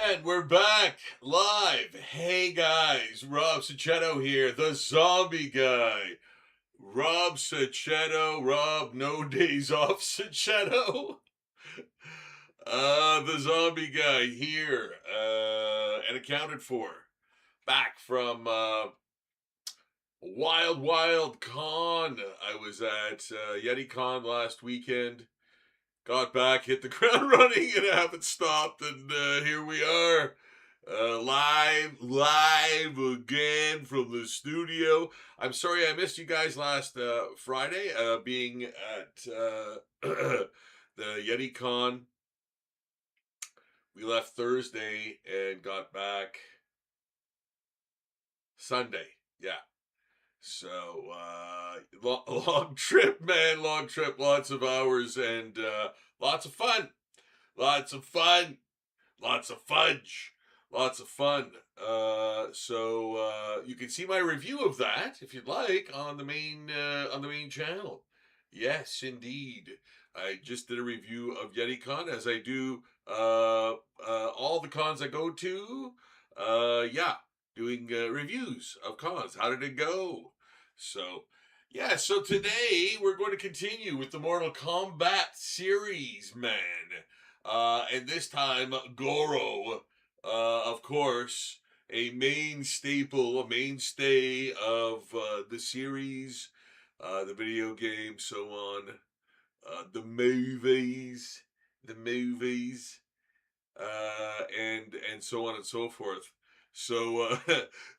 And we're back live. Hey guys, Rob Sachetto here, the zombie guy. Rob Sachetto, Rob No Days Off Sachetto. The zombie guy here, and accounted for. Back from Wild Wild Con. I was at Yeti Con last weekend. Got back, hit the ground running, and haven't stopped. And here we are, live again from the studio. I'm sorry I missed you guys last Friday, being at the Yeti Con. We left Thursday and got back Sunday. Yeah. So, long trip, man. Long trip, lots of hours, and lots of fun. Lots of fun. Lots of fudge. Lots of fun. So you can see my review of that if you'd like on the main channel. Yes, indeed. I just did a review of YetiCon, as I do all the cons I go to. Yeah, doing reviews of cons. How did it go? So yeah, so today we're going to continue with the Mortal Kombat series, man. And this time, Goro, of course, a mainstay of the series, the video game, so on, the movies, and so on and so forth. So,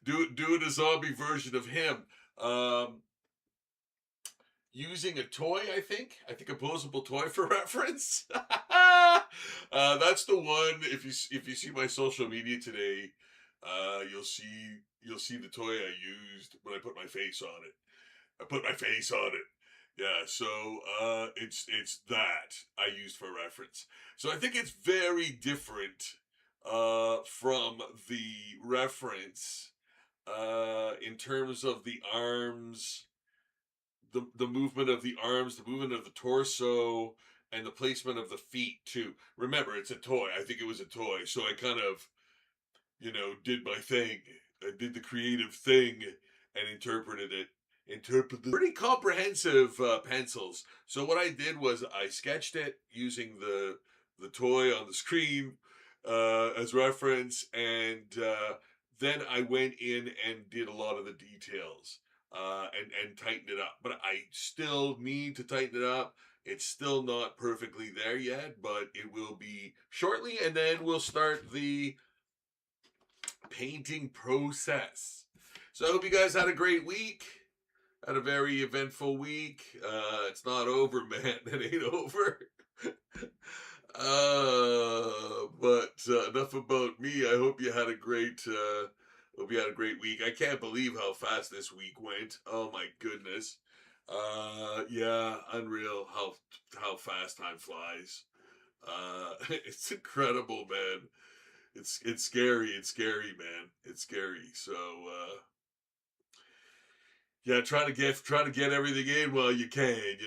doing a zombie version of him. Using a toy, I think a posable toy for reference. That's the one. If you see my social media today, you'll see the toy I used when I put my face on it. I put my face on it. Yeah, so it's that I used for reference. So I think it's very different from the reference in terms of the arms, the movement of the arms, the movement of the torso, and the placement of the feet too. Remember, it's a toy. I think it was a toy, so I kind of, did my thing. I did the creative thing and interpreted it. Interpreted pretty comprehensive pencils. So what I did was I sketched it using the toy on the screen as reference, and then I went in and did a lot of the details and tighten it up. But I still need to tighten it up. It's still not perfectly there yet, but it will be shortly, and then we'll start the painting process. So I hope you guys had a great week. Had a very eventful week. It's not over, man. It ain't over. But enough about me. I hope you had a great week. I can't believe how fast this week went. Oh my goodness. Yeah, unreal how fast time flies. It's incredible, man. It's scary. It's scary, man. It's scary. So yeah, try to get everything in while you can,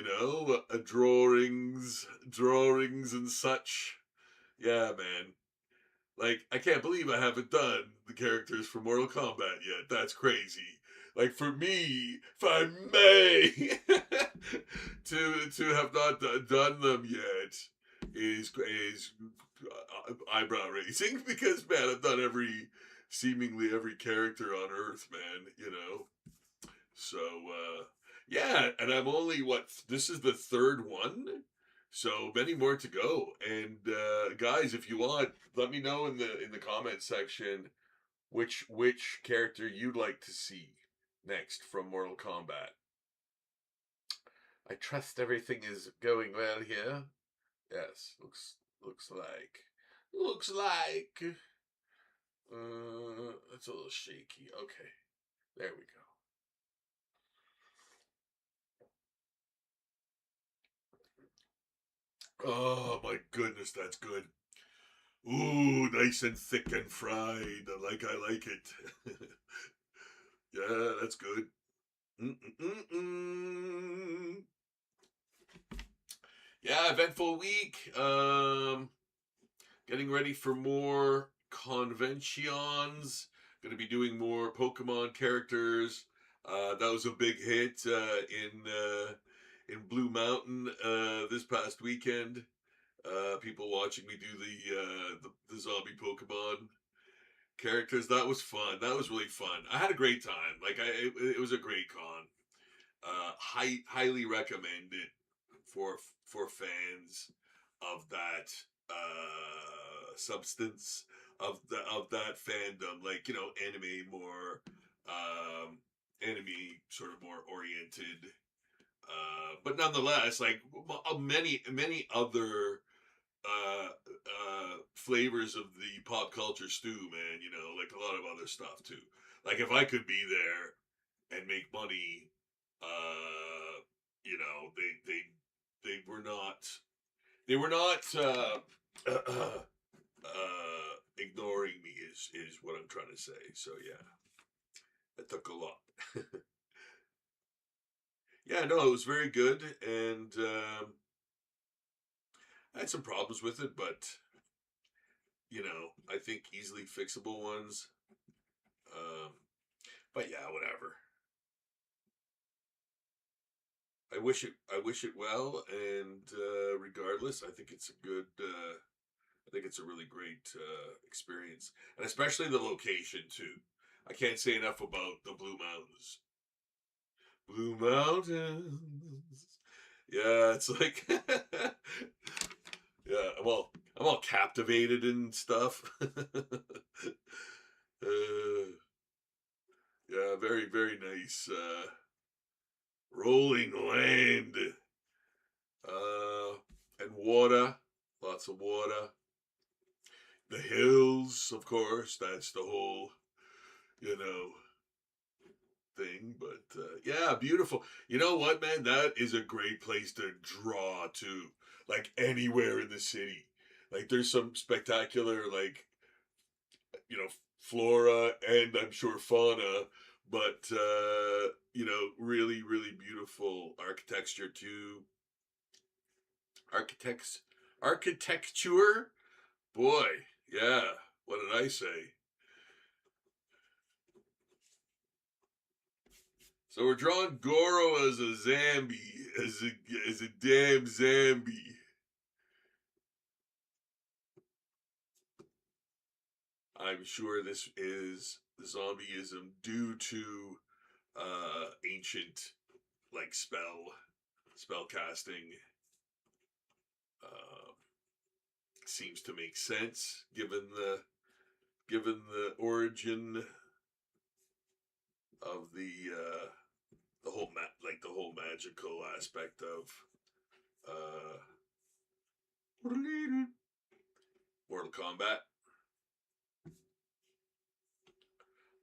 drawings and such. Yeah, man. Like, I can't believe I haven't done the characters for Mortal Kombat yet. That's crazy. Like, for me, if I may, to have not done them yet is eyebrow raising, because man, I've done seemingly every character on Earth, man. So, yeah, and I'm only, this is the third one, so many more to go. And, guys, if you want, let me know in the comment section which character you'd like to see next from Mortal Kombat. I trust everything is going well here. Yes, looks like. It's a little shaky. Okay, there we go. Oh my goodness, that's good. Ooh, nice and thick and fried. I like it. Yeah, that's good. Mm-mm-mm-mm. Yeah, eventful week. Getting ready for more conventions. Going to be doing more Pokemon characters. That was a big hit in Blue Mountain this past weekend. People watching me do the zombie Pokemon characters. That was fun. That was really fun. I had a great time. Like it was a great con. Highly recommend it for fans of that substance of that fandom. Like anime more, anime sort of more oriented. But nonetheless, like many other flavors of the pop culture stew, man. Like a lot of other stuff too. Like if I could be there and make money, they were not ignoring me is what I'm trying to say. So yeah, it took a lot. Yeah, no, it was very good, and I had some problems with it, but I think easily fixable ones. Um, but yeah, whatever. I wish it well, and regardless, I think it's a good. I think it's a really great experience, and especially the location too. I can't say enough about the Blue Mountains. Blue Mountains. Yeah, it's like yeah, I'm all captivated and stuff. Yeah, very very nice. Rolling land, and water, lots of water. The hills, of course. That's the whole you know thing. But yeah, beautiful. You know what, man? That is a great place to draw to. Like anywhere in the city. Like there's some spectacular flora and I'm sure fauna, but really really beautiful architecture too. Architects architecture. Boy, yeah. What did I say? So we're drawing Goro as a zombie, as a damn zombie. I'm sure this is the zombieism due to ancient like spell casting. Uh, Seems to make sense given the origin of the whole magical aspect of uh, Mortal Kombat.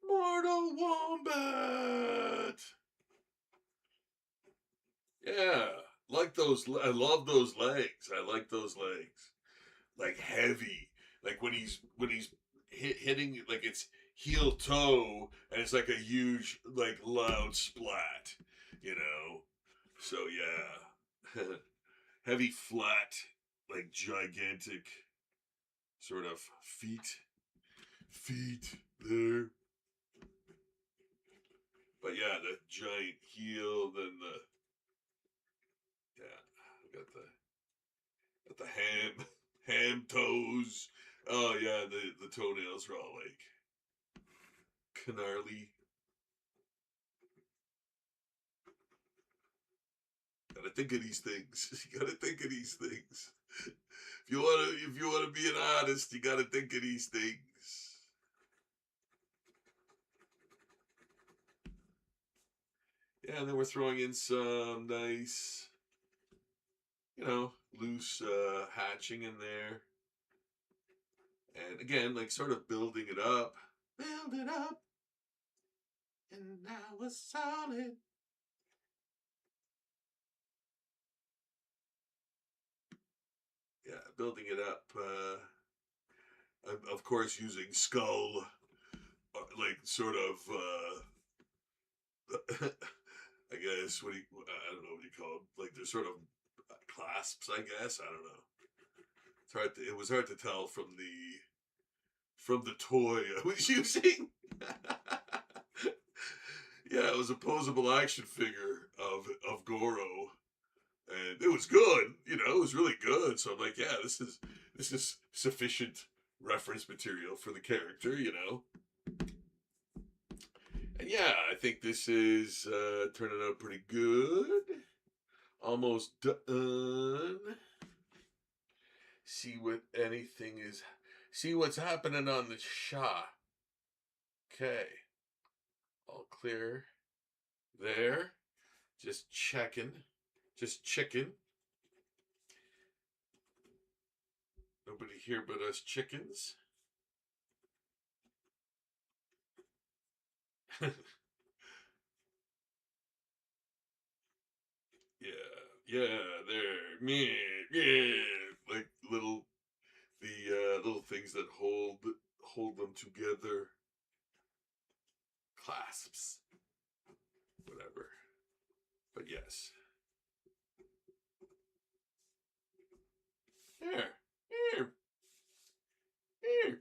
Mortal Kombat. Yeah, like those. I love those legs. I like those legs. Like heavy. Like when he's hitting like it's heel toe and it's like a huge like loud splat. You know. So yeah, heavy flat like gigantic sort of feet there. But yeah, the giant heel, then got the ham toes. Oh yeah, the toenails are all like gnarly. Gotta think of these things. You gotta think of these things. If you wanna be an artist, you gotta think of these things. Yeah, and then we're throwing in some nice, loose hatching in there. And again, like sort of building it up. Build it up. And now we're solid. Yeah, building it up. Of course, using skull, like sort of, I guess, I don't know what you call them. Like they're sort of clasps, I guess. I don't know. It was hard to tell from from the toy I was using. Yeah, it was a posable action figure of Goro, and it was good. You know, it was really good. So I'm like, yeah, this is sufficient reference material for the character. You know, and yeah, I think this is turning out pretty good. Almost done. See what anything is. See what's happening on the shot. Okay, all clear there. Just checking. Just checking. Nobody here but us chickens. Yeah, yeah, there, me, yeah, like little things that hold them together, clasps, whatever. But yes, here, here, here.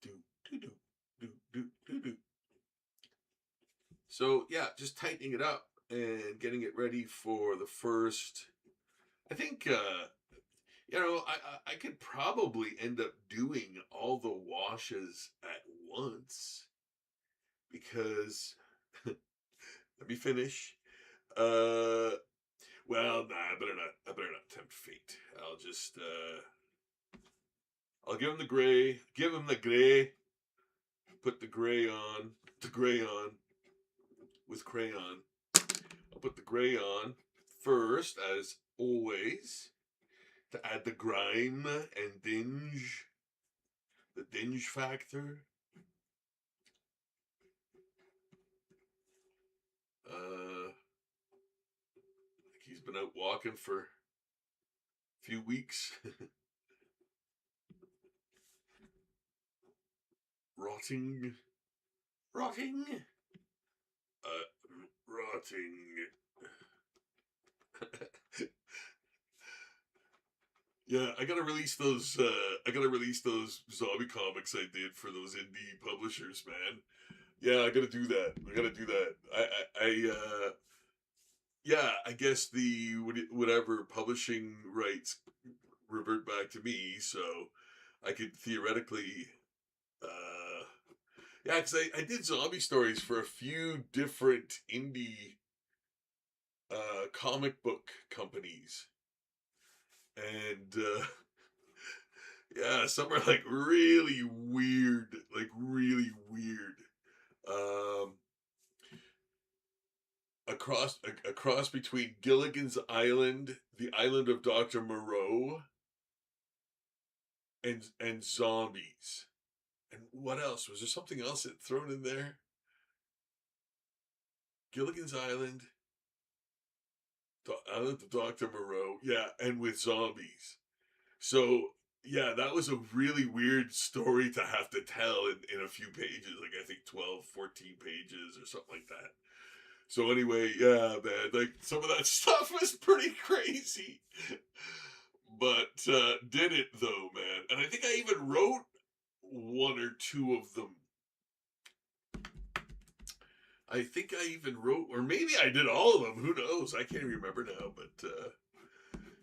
Do do do do do do do. So yeah, just tightening it up and getting it ready for the first. I think you know, I could probably end up doing all the washes at once because let me finish. Uh, well, nah, I better not. I better not tempt fate. I'll just I'll give him the gray. Give him the gray. Put the gray on. The gray on with crayon. I'll put the gray on first, as always, to add the grime and dinge. The dinge factor. He's been out walking for a few weeks. Rotting. Rotting. Rotting. Yeah, I gotta release those. I gotta release those zombie comics I did for those indie publishers, man. Yeah, I gotta do that. I gotta do that. Yeah, I guess the whatever publishing rights revert back to me, so I could theoretically, uh, yeah, because I did zombie stories for a few different indie comic book companies, and yeah, some are like really weird, like really weird. Um, a cross between Gilligan's Island, the Island of Doctor Moreau, and zombies. And what else? Was there something else that thrown in there? Gilligan's Island, Island of Doctor Moreau, yeah, and with zombies. So yeah, that was a really weird story to have to tell in a few pages, like I think 12, 14 pages or something like that. So anyway, yeah, man, like some of that stuff was pretty crazy. But did it though, man. And I think I even wrote one or two of them. I think I even wrote, or maybe I did all of them. Who knows? I can't remember now. But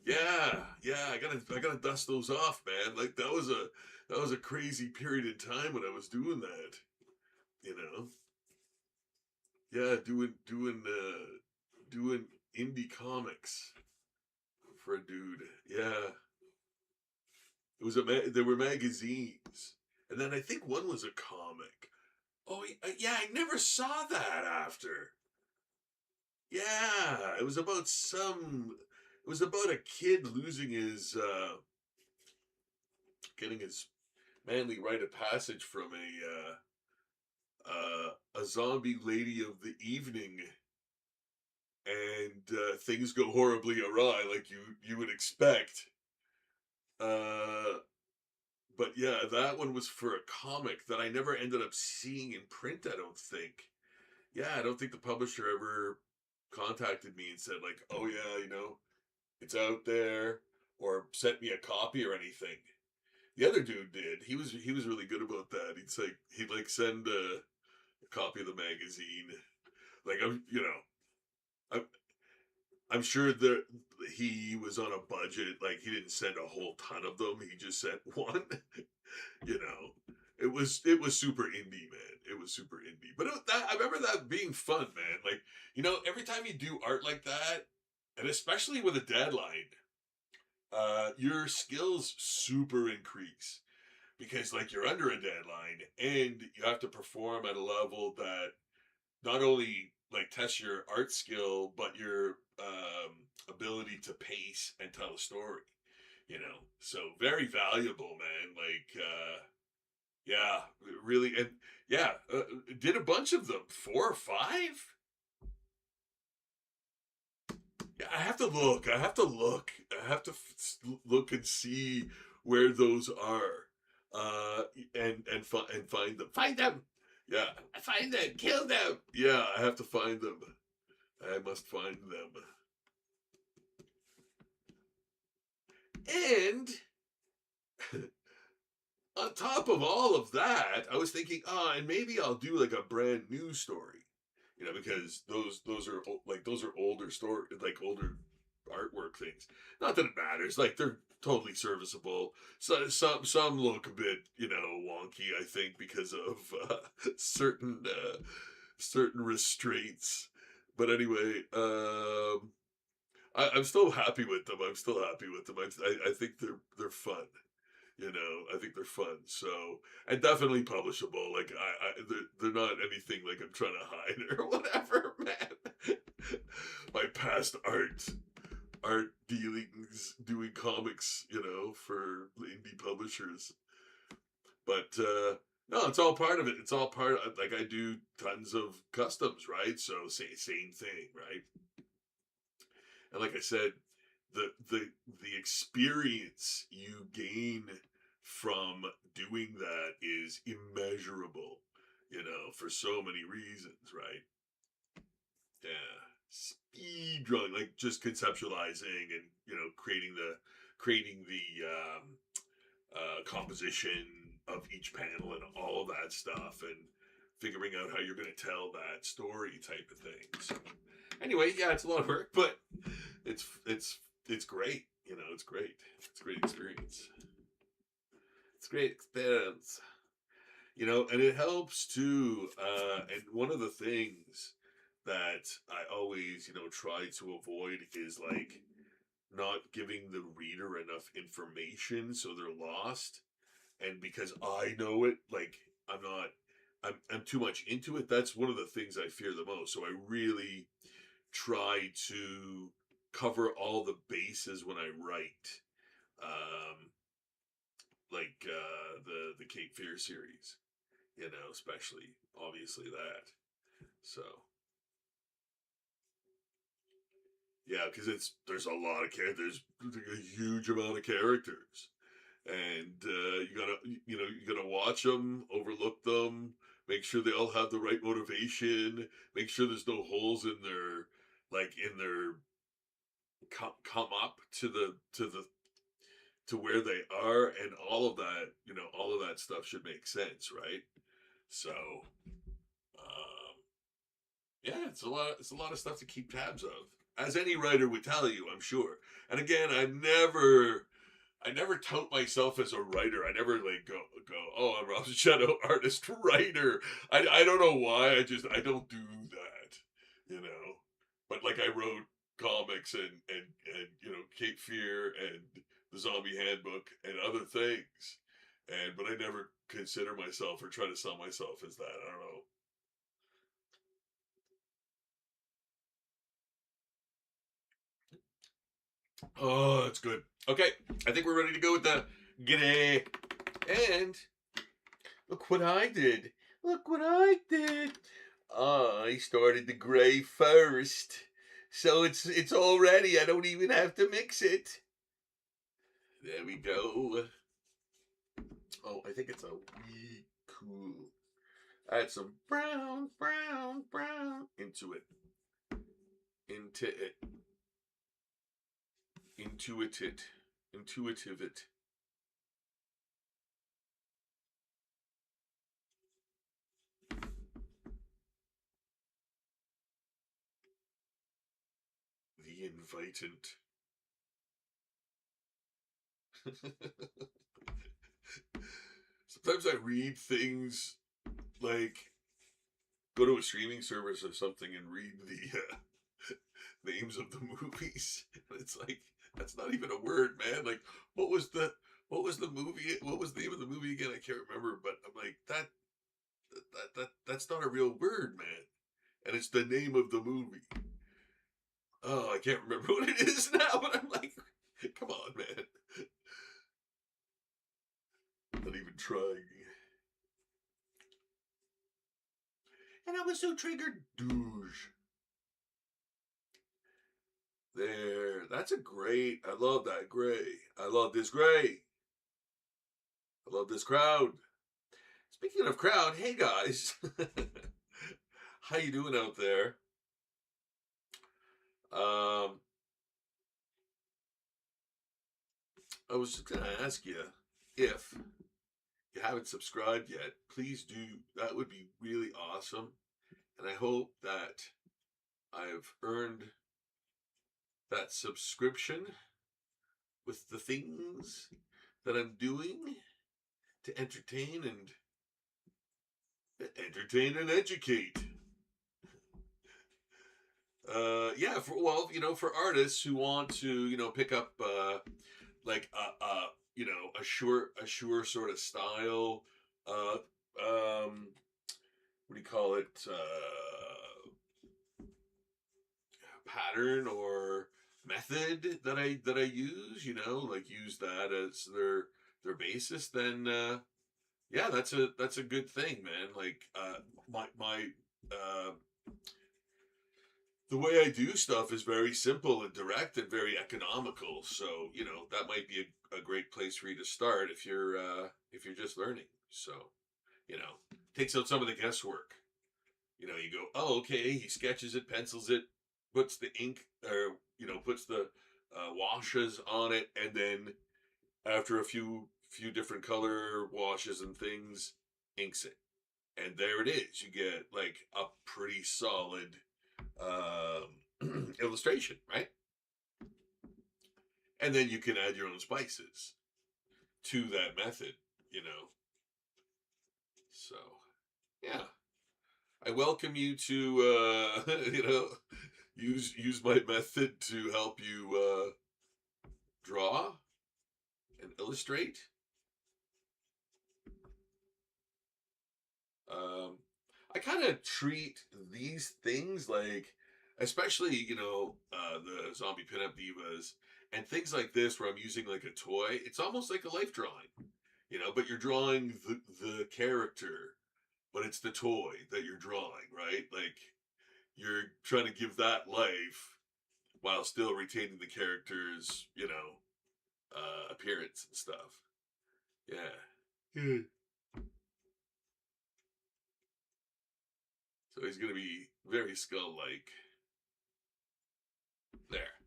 yeah, yeah, I gotta dust those off, man. Like that was a crazy period in time when I was doing that. You know, yeah, doing indie comics for a dude. Yeah, it was there were magazines, and then I think one was a comic. Oh yeah, I never saw that after. Yeah, it was about some. It was about a kid losing his, getting his manly rite of passage from a zombie lady of the evening, and things go horribly awry, like you would expect. Uh, but yeah, that one was for a comic that I never ended up seeing in print, I don't think. Yeah, I don't think the publisher ever contacted me and said like, "Oh yeah, it's out there," or sent me a copy or anything. The other dude did. He was really good about that. He'd send a copy of the magazine. Like I'm I'm sure that he was on a budget. Like he didn't send a whole ton of them. He just sent one. you know, it was super indie, man. It was super indie. But I remember that being fun, man. Like every time you do art like that, and especially with a deadline, your skills super increase because like you're under a deadline and you have to perform at a level that not only like tests your art skill but your ability to pace and tell a story. So very valuable, man. Like yeah, really. And yeah, did a bunch of them, 4 or 5. Yeah, I have to look. I have to look. I have to look and see where those are, uh, and find them. Find them. Yeah, find them. Kill them. Yeah, I have to find them. I must find them. And on top of all of that, I was thinking, and maybe I'll do like a brand new story. Because those are older story, like older artwork things. Not that it matters. Like they're totally serviceable. So some look a bit, wonky. I think because of certain restraints. But anyway, I'm still happy with them. I'm still happy with them. I think they're fun. I think they're fun. So, and definitely publishable. Like they're not anything like I'm trying to hide or whatever, man. My past art dealings, doing comics, for indie publishers. But no, it's all part of it. It's all part of, like I do tons of customs, right? So same thing, right? And like I said, the experience you gain from doing that is immeasurable, for so many reasons, right? Yeah. Speed drawing, like just conceptualizing and, creating the composition of each panel and all of that stuff and figuring out how you're going to tell that story type of thing. So anyway, yeah, it's a lot of work, but it's great. It's great. It's a great experience. It's a great experience. And it helps too. And one of the things that I always, try to avoid is like not giving the reader enough information so they're lost. And because I know it, like I'm too much into it. That's one of the things I fear the most. So I really try to cover all the bases when I write. Like the Cape Fear series, especially obviously that. So yeah, because there's a lot of characters, a huge amount of characters, and you gotta watch them, overlook them, make sure they all have the right motivation, make sure there's no holes in their come up to where they are, and all of that stuff should make sense, right? So yeah, it's a lot of stuff to keep tabs of, as any writer would tell you, I'm sure. And again, I never tout myself as a writer. I never like go, oh, I'm Rob's Shadow artist writer. I don't know why. I don't do that. But like I wrote comics and Cape Fear and the Zombie Handbook and other things. But I never consider myself or try to sell myself as that. I don't know. Oh, that's good. Okay, I think we're ready to go with the g'day. And look what I did. Look what I did. I started the gray first. So it's all ready. I don't even have to mix it. There we go. Oh, I think it's a wee cool. Add some brown, brown, brown into it. Into it. Intuitive. Intuitive it. The invitant. Sometimes I read things like go to a streaming service or something and read the names of the movies. It's like that's not even a word, man. Like what was the movie? What was the name of the movie again? I can't remember, but I'm like that's not a real word, man. And it's the name of the movie. Oh, I can't remember what it is now, but I'm like, come on, man. Not even trying. And I was so triggered. Douche. There. That's a great. I love that gray. I love this gray. I love this crowd. Speaking of crowd, hey guys. How you doing out there? Um, I was just gonna ask you if you haven't subscribed yet, please do. That would be really awesome. And I hope that I've earned that subscription with the things that I'm doing to entertain and educate. Yeah, for artists who want to, pick up like a sure sort of style, uh, what do you call it, pattern or method that I use, like use that as their basis, then yeah, that's a good thing, man. Like my uh the way I do stuff is very simple and direct and very economical. So, that might be a great place for you to start if you're just learning. So, takes out some of the guesswork. You go, oh, okay, he sketches it, pencils it, puts the ink or puts the washes on it, and then after a few different color washes and things, inks it, and there it is. You get like a pretty solid illustration, right? And then you can add your own spices to that method, you know. So, yeah, I welcome you to use my method to help you draw and illustrate. Um, I kind of treat these things like, especially the zombie pinup divas and things like this, where I'm using like a toy. It's almost like a life drawing, but you're drawing the character, but it's the toy that you're drawing, right? Like you're trying to give that life while still retaining the character's, appearance and stuff. Yeah. So he's gonna be very skull-like. There.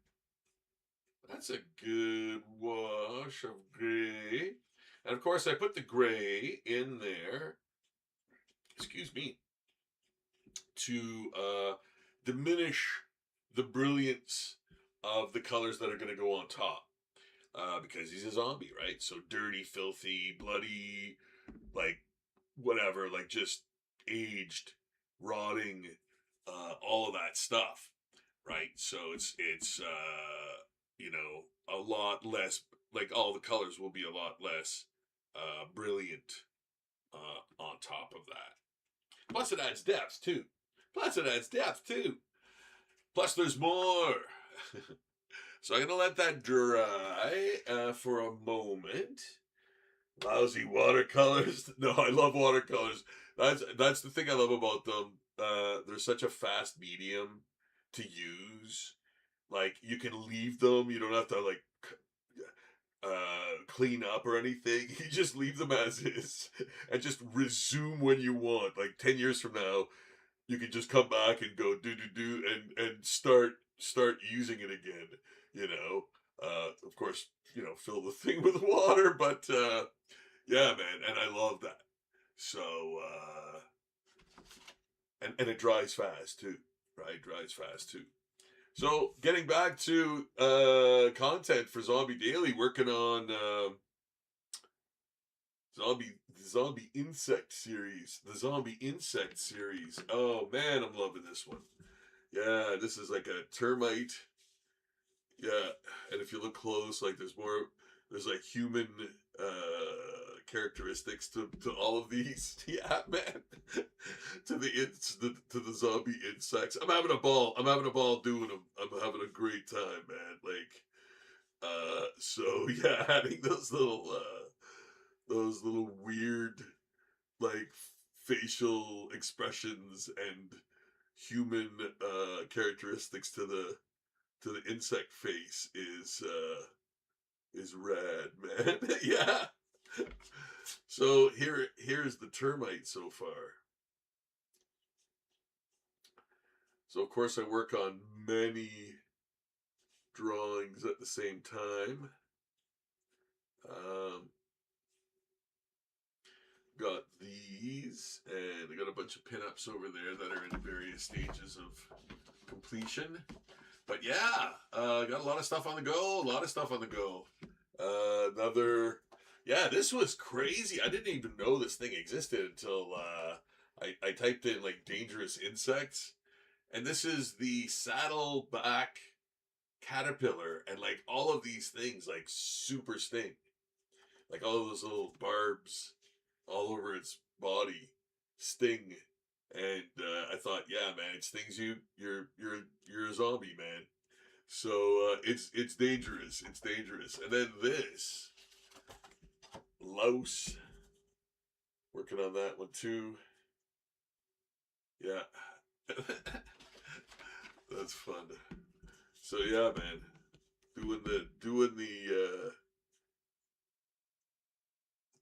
That's a good wash of gray. And of course, I put the gray in there, excuse me, to diminish the brilliance of the colors that are going to go on top. Because he's a zombie, right? So dirty, filthy, bloody, like whatever, like just aged, rotting, all of that stuff, right? So it's a lot less, like all the colors will be a lot less brilliant on top of that. Plus it adds depth too. Plus there's more. So I'm gonna let that dry for a moment. Lousy watercolors. No, I love watercolors. That's the thing I love about them. They're such a fast medium to use. Like you can leave them. You don't have to like clean up or anything. You just leave them as is and just resume when you want. Like 10 years from now, you can just come back and go do and start using it again. You know, of course, fill the thing with water, but yeah, man, and I love that. So and it dries fast too, right? Dries fast too. So getting back to content for Zombie Daily, working on zombie insect series, the zombie insect series. Oh man, I'm loving this one. Yeah, this is like a termite. Yeah, and if you look close, like there's like human characteristics to all of these. Yeah, man. To the zombie insects. I'm having a ball. I'm having a ball doing them. I'm having a great time, man. Like, so yeah, adding those little weird like facial expressions and human characteristics to the insect face is rad, man. Yeah. So here's the termite so far. So of course I work on many drawings at the same time. Um, got these, and I got a bunch of pinups over there that are in various stages of completion. But yeah, got a lot of stuff on the go. A lot of stuff on the go. Yeah, this was crazy. I didn't even know this thing existed until I typed in like dangerous insects, and this is the saddleback caterpillar, and like all of these things like super sting, like all of those little barbs all over its body sting. And I thought, yeah, man, it stings you. You're a zombie, man. So it's dangerous. It's dangerous. And then this louse, working on that one too. Yeah, that's fun. So yeah, man, doing the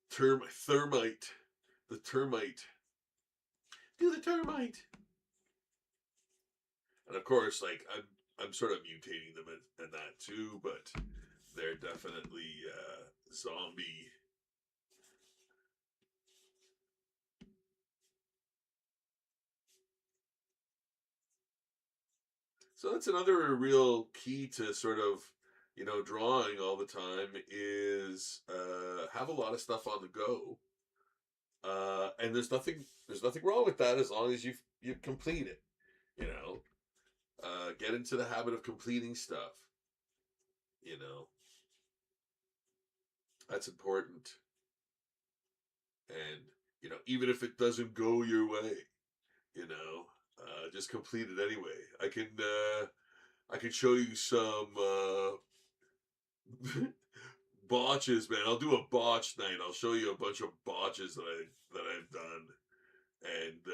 thermite, the termite. Do the termite. And of course, like I'm sort of mutating them in that too, but they're definitely zombie. So that's another real key to sort of, drawing all the time is have a lot of stuff on the go. And there's nothing wrong with that as long as you complete it. You know, get into the habit of completing stuff. You know, that's important. And even if it doesn't go your way, just complete it anyway. I can show you some botches, man. I'll do a botch night. I'll show you a bunch of botches that I've done and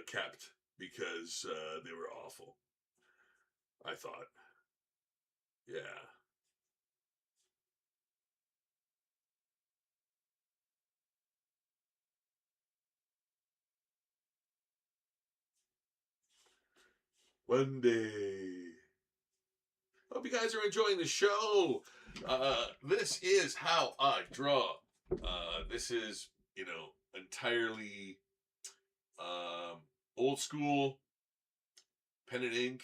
kept because they were awful. I thought, yeah. One day. Hope you guys are enjoying the show. This is how I draw. This is, entirely um, old school pen and ink,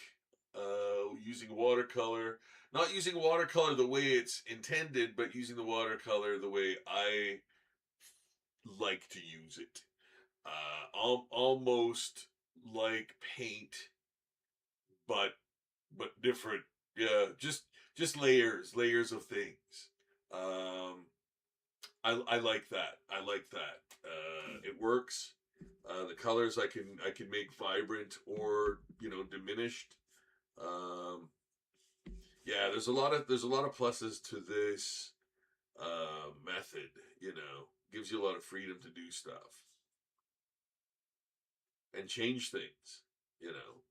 using watercolor. Not using watercolor the way it's intended, but using the watercolor the way I like to use it. Almost like paint, but different. Yeah, just layers of things. Um, I like that. I like that. It works. The colors I can make vibrant or diminished. Um, yeah, there's a lot of pluses to this method. Gives you a lot of freedom to do stuff and change things. You know,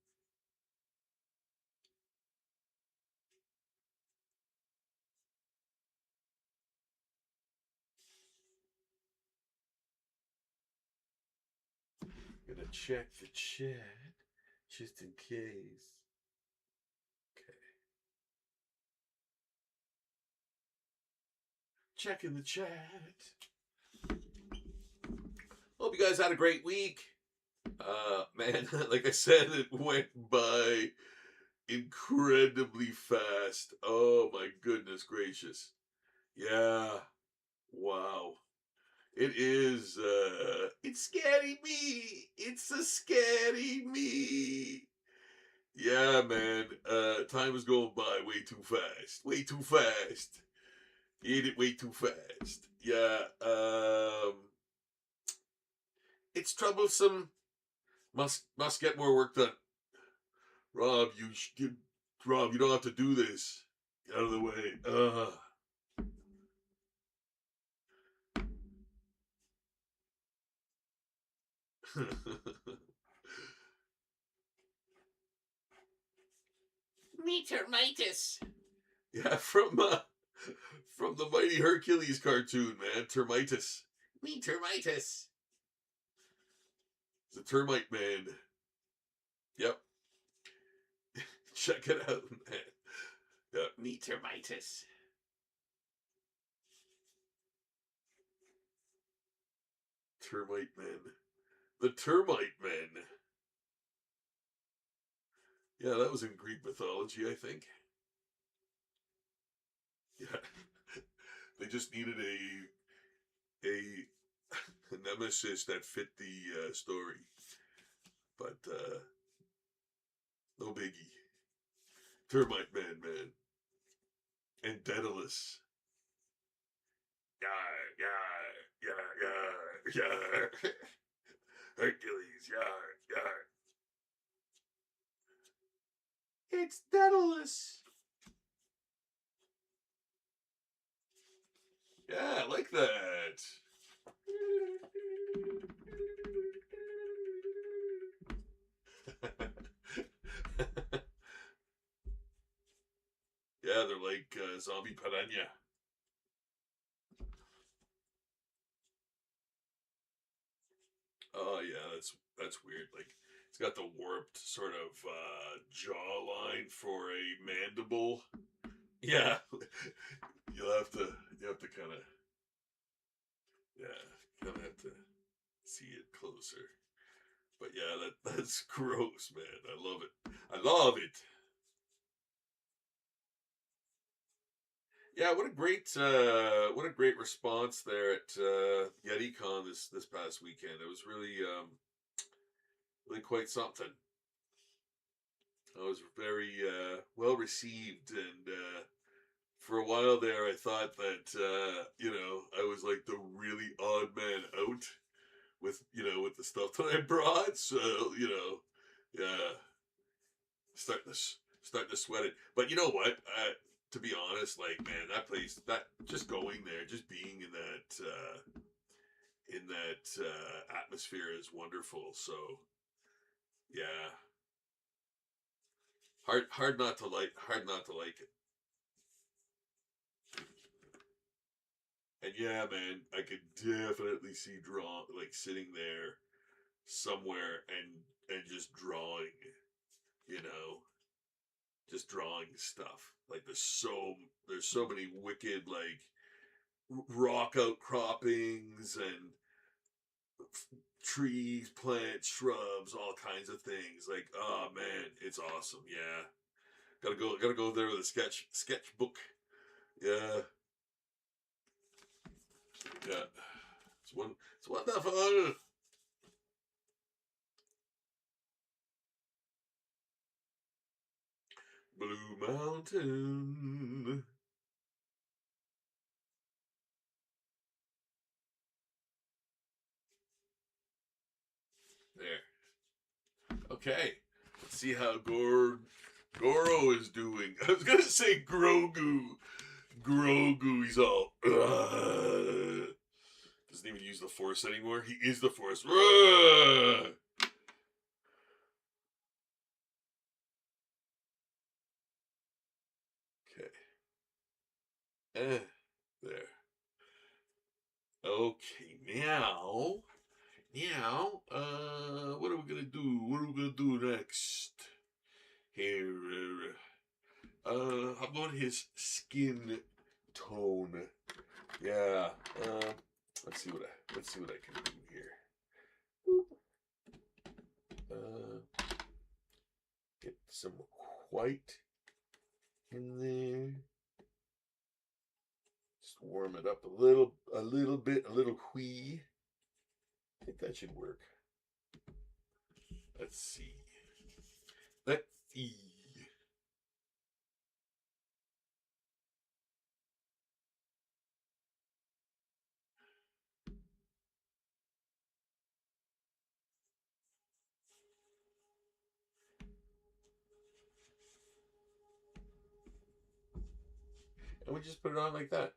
Gonna check the chat just in case. Okay. Checking the chat. Hope you guys had a great week. Man, like I said, it went by incredibly fast. Oh my goodness gracious. Yeah. Wow. It is, it's scary me. It's a scary me. Yeah, man. Time is going by way too fast. Way too fast. Eat it way too fast. Yeah. It's troublesome. Must get more work done. Rob, Rob, you don't have to do this. Get out of the way. Me termitus. Yeah, from the Mighty Hercules cartoon, man. Termitus. Me termitus. The Termite Man. Yep. Check it out, man. Yep. Me termitus. Termite Man. The Termite Man. Yeah, that was in Greek mythology, I think. Yeah. They just needed a nemesis that fit the story. But no biggie. Termite Man, man. And Daedalus. Yar. Hercules, yar. It's Daedalus. Yeah, I like that. Yeah, they're like zombie piranha. Oh yeah, that's weird. Like it's got the warped sort of jawline for a mandible. Yeah, you have to kind of have to see it closer. But yeah, that's gross, man. I love it. I love it. Yeah, what a great response there at YetiCon this past weekend. It was really quite something. I was very well received, and for a while there, I thought that I was like the really odd man out with with the stuff that I brought. So yeah, starting to sweat it. But you know what? To be honest, like man, that place, that just going there, just being in that atmosphere is wonderful. So yeah, hard not to like it. And yeah, man, I could definitely see sitting there somewhere and just drawing, you know, just drawing stuff. Like there's so many wicked like rock outcroppings and trees, plants, shrubs, all kinds of things. Like, oh man, it's awesome. Yeah, gotta go there with a sketchbook. Yeah, yeah. It's wonderful. Blue Mountain. There. Okay. Let's see how Goro is doing. I was gonna say Grogu. Grogu, he's all doesn't even use the Force anymore. He is the Force. Okay. There. Okay, now Now, what are we gonna do? What are we gonna do next? Here, how about his skin tone? Yeah. Let's see what I can do here. Get some white in there. Just warm it up a little bit, a little wee. I think that should work. Let's see. Let's see. And we just put it on like that.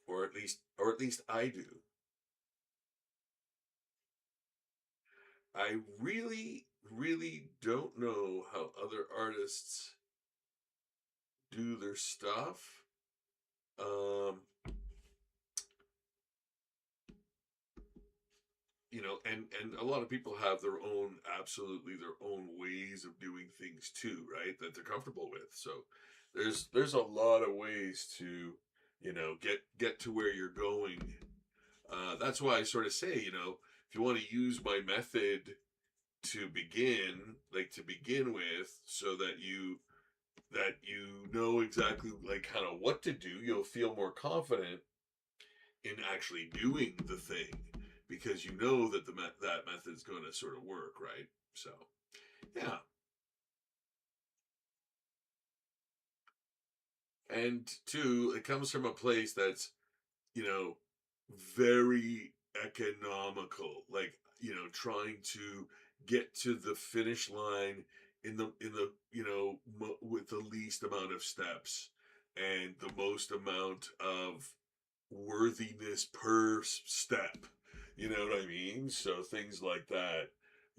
Or at least I do. I really, really don't know how other artists do their stuff. Um, and a lot of people have their own, absolutely their own ways of doing things too, right? That they're comfortable with. So there's a lot of ways to, get to where you're going. That's why I sort of say, if you want to use my method to begin with, so that you know exactly like kind of what to do, you'll feel more confident in actually doing the thing because you know that that method's going to sort of work, right? So, yeah. And two, it comes from a place that's, you know, very economical, like, trying to get to the finish line in the with the least amount of steps and the most amount of worthiness per step. You know what I mean? So things like that,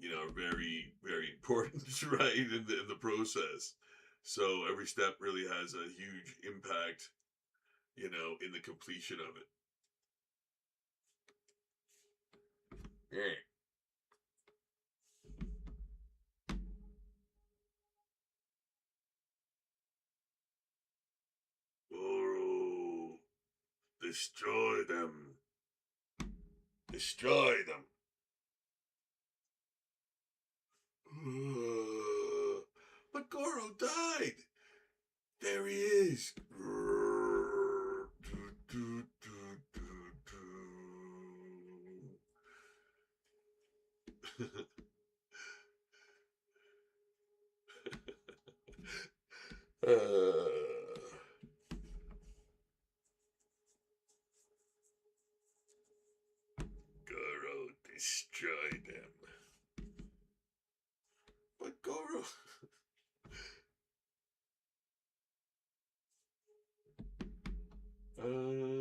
are very, very important, right, in the process. So every step really has a huge impact, in the completion of it. Yeah. Goro, destroy them. Destroy them. But Goro died. There he is. Goro, destroy them. But Goro. There.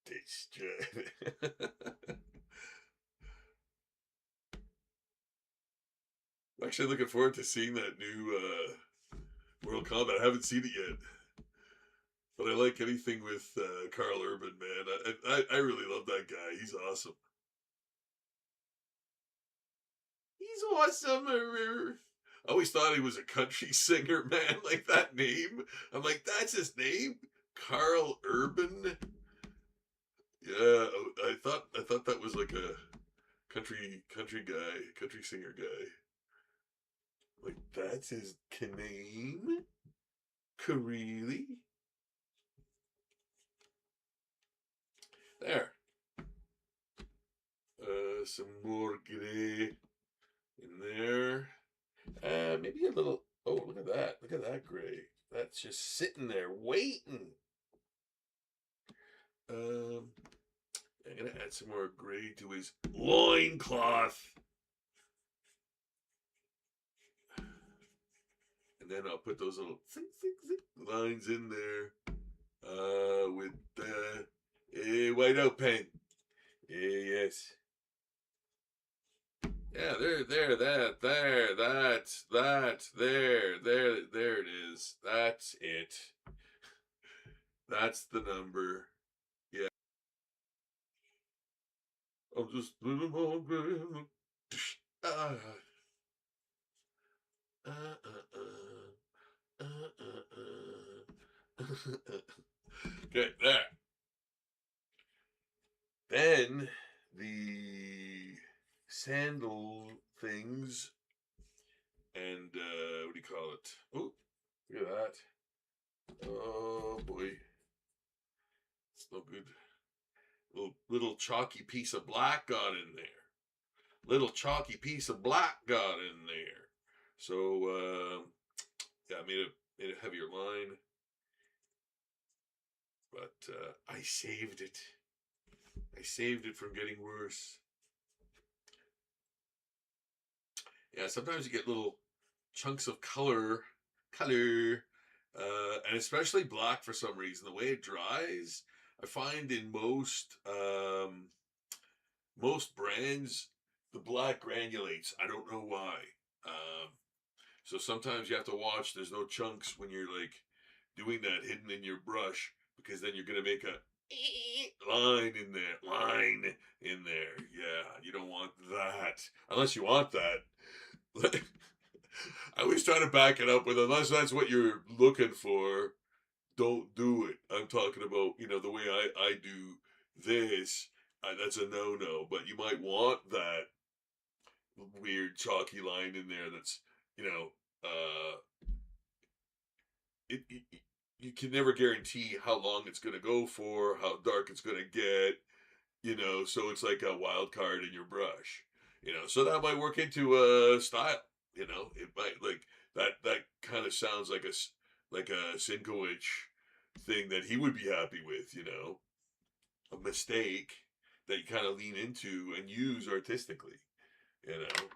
Destroy. I'm actually looking forward to seeing that new Mortal Kombat. I haven't seen it yet, but I like anything with Carl Urban, man. I really love that guy. He's awesome. He's awesome. I always thought he was a country singer, man. Like that name. I'm like, that's his name, Carl Urban. Yeah, I thought that was like a country guy, country singer guy. Like that's his name. Really? There. Some more gray in there. Maybe a little. Oh, look at that! Look at that gray. That's just sitting there waiting. Um, I'm gonna add some more gray to his loincloth. And then I'll put those little zing, zing, zing lines in there with that. whiteout pen. Yes. Yeah, there, there it is. That's it. That's the number. Yeah. I'm just little more good. Uh, uh, uh, okay, there. Then the sandal things and what do you call it? Oh, look at that. Oh boy. It's no good. Little chalky piece of black got in there. Little chalky piece of black got in there. So yeah, I made a heavier line. But I saved it. I saved it from getting worse. Yeah, sometimes you get little chunks of color, and especially black for some reason. The way it dries, I find in most brands, the black granulates. I don't know why. Um, so sometimes you have to watch. There's no chunks when you're like doing that hidden in your brush, because then you're gonna make a line in there. Yeah, you don't want that unless you want that. I always try to back it up with, unless that's what you're looking for, don't do it. I'm talking about, the way I do this. That's a no. But you might want that weird chalky line in there. That's, uh, it you can never guarantee how long it's going to go for, how dark it's going to get. So it's like a wild card in your brush. So that might work into a style. It might, like, that kind of sounds like a Sinkowicz thing that he would be happy with. A mistake that you kind of lean into and use artistically. You know.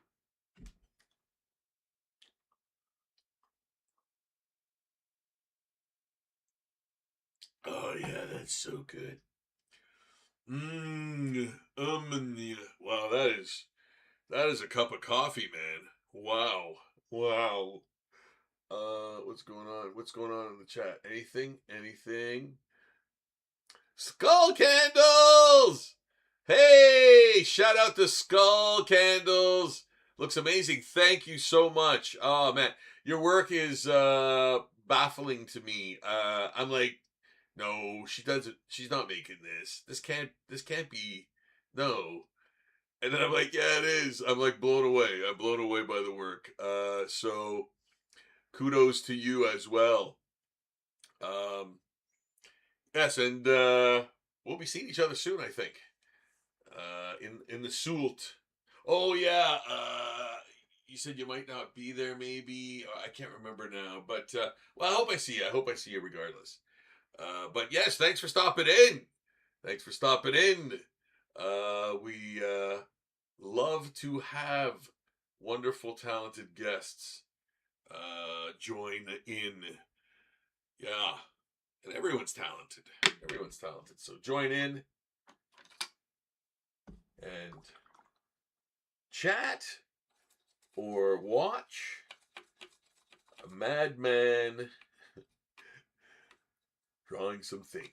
Oh yeah, that's so good. Yeah. Wow, that is a cup of coffee, man. Wow. What's going on? What's going on in the chat? Anything? Skull candles! Hey, shout out to Skull Candles. Looks amazing. Thank you so much. Oh man, your work is baffling to me. I'm like, no, she doesn't. She's not making this. This can't be. No. And then I'm like, yeah, it is. I'm like blown away. I'm blown away by the work. So kudos to you as well. Yes, and we'll be seeing each other soon, I think. In the Soult. Oh yeah. You said you might not be there, maybe. I can't remember now, but well, I hope I see you. I hope I see you regardless. But yes, thanks for stopping in. We love to have wonderful, talented guests join in. Yeah, and everyone's talented. So join in and chat or watch a madman drawing some things.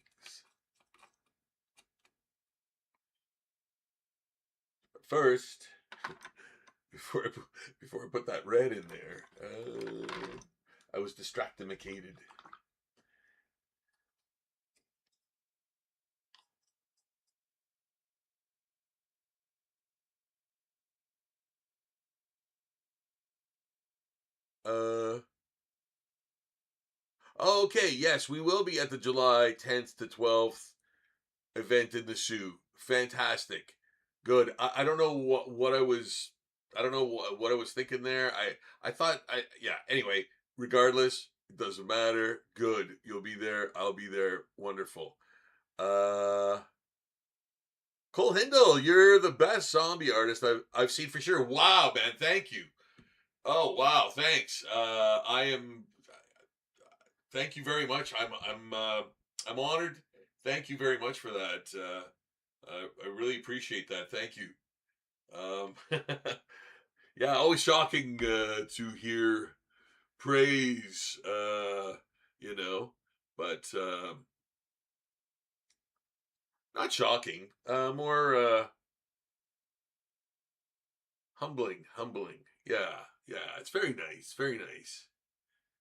But first, before I put that red in there, I was distractimacated. Okay, yes, we will be at the July 10th to 12th event in the Sioux. Fantastic. Good. I don't know what I don't know what I was thinking there. I thought yeah, anyway, regardless, it doesn't matter. Good. You'll be there. I'll be there. Wonderful. Uh Cole Hindle, you're the best zombie artist I've seen for sure. Wow, man, thank you. Oh, wow, thanks. I am. Thank you very much. I'm honored. Thank you very much for that. I really appreciate that. Thank you. Yeah, always shocking to hear praise, you know, but not shocking. More humbling, humbling. Yeah, yeah, it's very nice, very nice.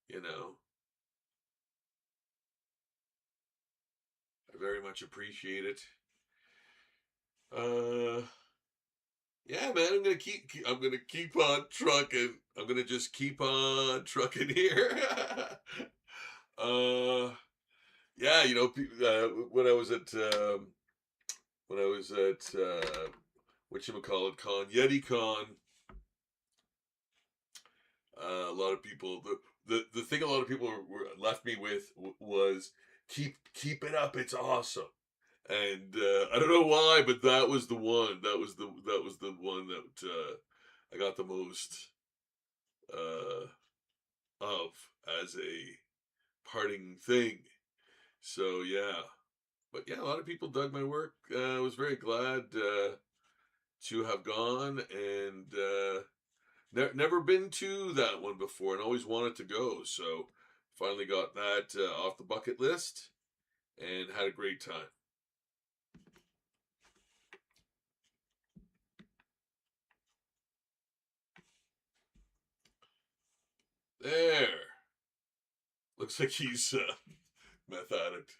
You know, I very much appreciate it. Uh, yeah, man, I'm gonna keep on trucking. I'm gonna just keep on trucking here. uh, yeah, when I was at whatchamacallit con Yeti Con, a lot of people the thing a lot of people left me with was keep it up. It's awesome. And I don't know why, but that was the one. That was the one that I got the most uh, of as a parting thing. So yeah, but yeah, a lot of people dug my work. I was very glad to have gone, and never been to that one before, and always wanted to go. So finally got that off the bucket list, and had a great time. There. Looks like he's meth addict.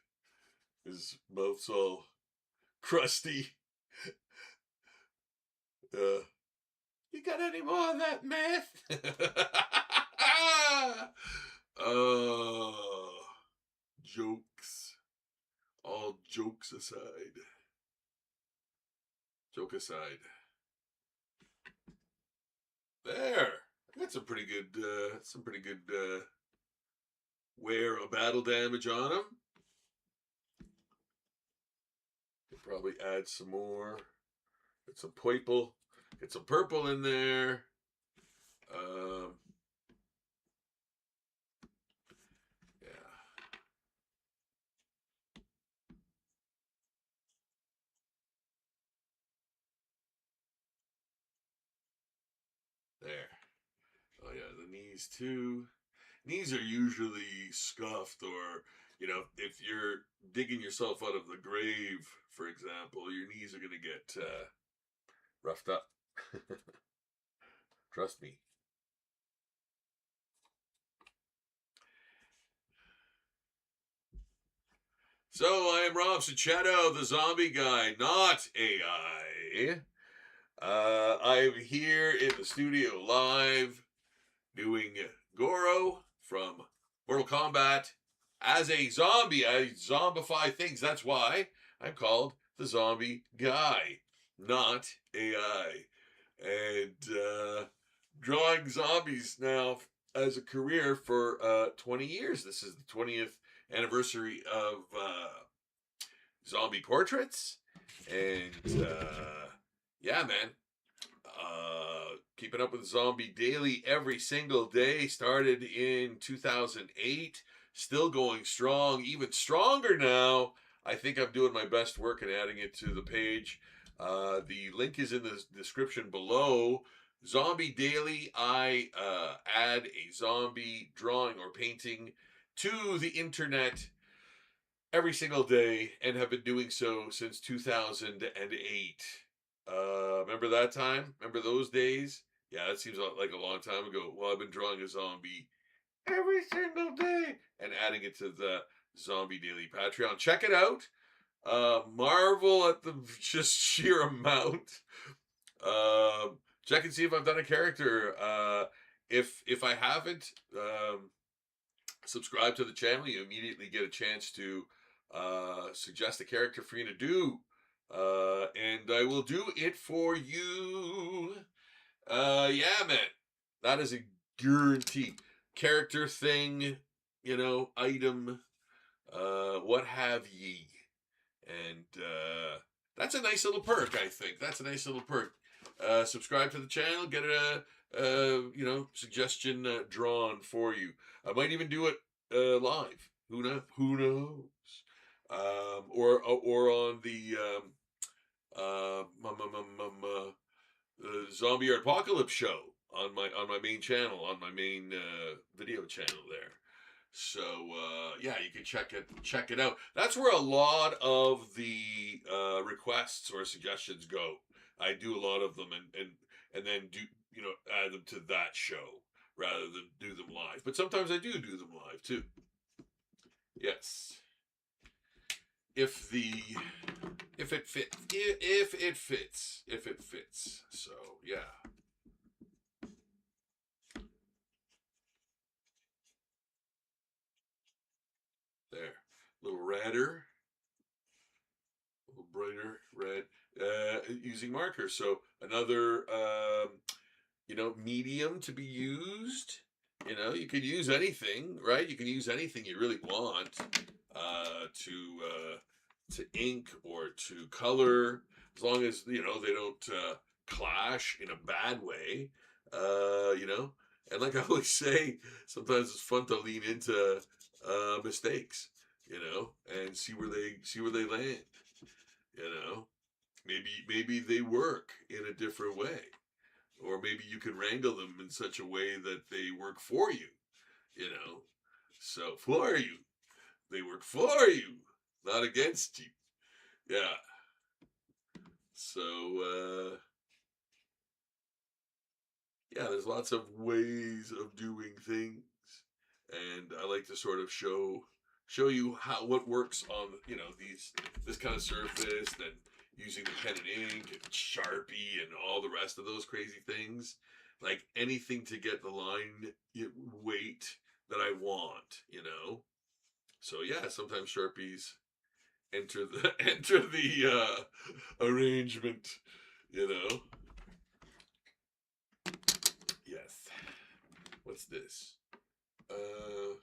His mouth's all crusty. You got any more of that meth? uh, jokes. All jokes aside. Joke aside. There. I got some pretty good wear of battle damage on him. Could probably add some more. Get some purple. Get some purple in there. Yeah. There. Oh yeah, the knees too. Knees are usually scuffed, or if you're digging yourself out of the grave, for example, your knees are gonna get roughed up. Trust me. So I am Rob Sachetto, the zombie guy, not AI. I'm here in the studio live doing Goro from Mortal Kombat as a zombie. I zombify things. That's why I'm called the zombie guy, not AI. And drawing zombies now as a career for 20 years. This is the 20th anniversary of zombie portraits. And yeah, man. Keeping up with Zombie Daily every single day. Started in 2008. Still going strong. Even stronger now. I think I'm doing my best work and adding it to the page. The link is in the description below. Zombie Daily, I add a zombie drawing or painting to the internet every single day and have been doing so since 2008. Remember that time? Remember those days? Yeah, that seems like a long time ago. Well, I've been drawing a zombie every single day and adding it to the Zombie Daily Patreon. Check it out. Marvel at the just sheer amount. Check and see if I've done a character. If I haven't, subscribe to the channel. You immediately get a chance to suggest a character for you to do. And I will do it for you. Yeah, man. That is a guarantee. Character, thing, item, what have ye. And that's a nice little perk, I think. That's a nice little perk. Subscribe to the channel, get a suggestion drawn for you. I might even do it live. Who knows? or on the uh, um, um, um, um, uh, Zombie Apocalypse show on my main channel, on my main video channel there. So yeah, you can check it out. That's where a lot of the requests or suggestions go. I do a lot of them, and then do, add them to that show rather than do them live. But sometimes I do them live too. Yes, if the if it fits. So yeah, there, a little redder, a little brighter red, using marker. So another medium to be used. You could use anything, right? You can use anything you really want to ink or to color, as long as they don't clash in a bad way. And like I always say, sometimes it's fun to lean into mistakes, and see where they land. You know, maybe they work in a different way, or maybe you can wrangle them in such a way that they work for you. You know, so for you, they work for you, not against you. Yeah. So yeah, there's lots of ways of doing things, and I like to sort of show you what works on this kind of surface, and using the pen and ink and Sharpie and all the rest of those crazy things, like anything to get the line weight that I want. So yeah, sometimes Sharpies enter the enter the arrangement, you know. Yes. What's this? Uh,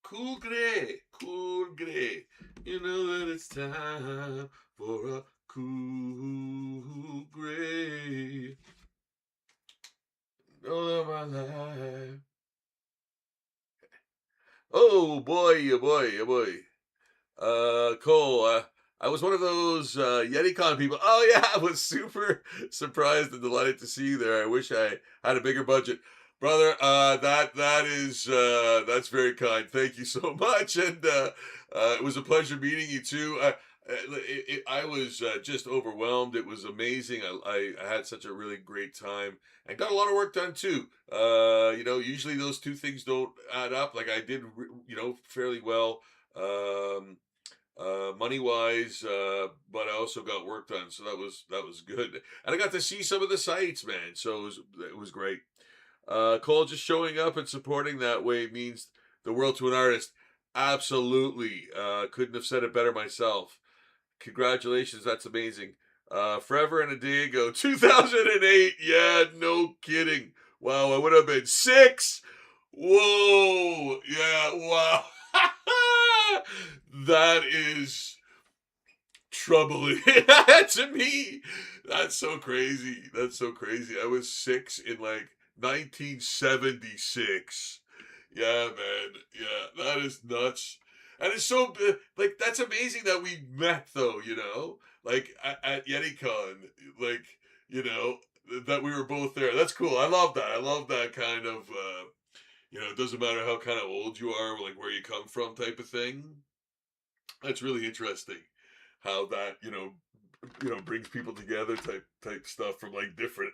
Cool gray, cool gray. You know that it's time for a cool gray. Know that my life. Oh boy, oh boy, oh boy. Cole, I was one of those YetiCon people. Oh yeah, I was super surprised and delighted to see you there. I wish I had a bigger budget, brother. That's very kind. Thank you so much, and it was a pleasure meeting you too. I was just overwhelmed. It was amazing. I had such a really great time and got a lot of work done too. Usually those two things don't add up. Like I did, fairly well. Money wise, but I also got work done, so that was good, and I got to see some of the sites, man. So it was great. Cole, just showing up and supporting that way means the world to an artist. Absolutely, couldn't have said it better myself. Congratulations, that's amazing. Forever and a day ago, 2008. Yeah, no kidding. Wow, I would have been 6. Whoa, yeah, wow. That is troubling to me. That's so crazy. That's so crazy. I was 6 in like 1976. Yeah, man. Yeah, that is nuts. And it's so like that's amazing that we met though. Like at YetiCon, like you know that we were both there. That's cool. I love that. I love that kind of. It doesn't matter how kind of old you are, like where you come from, type of thing. That's really interesting how that brings people together, type stuff from like different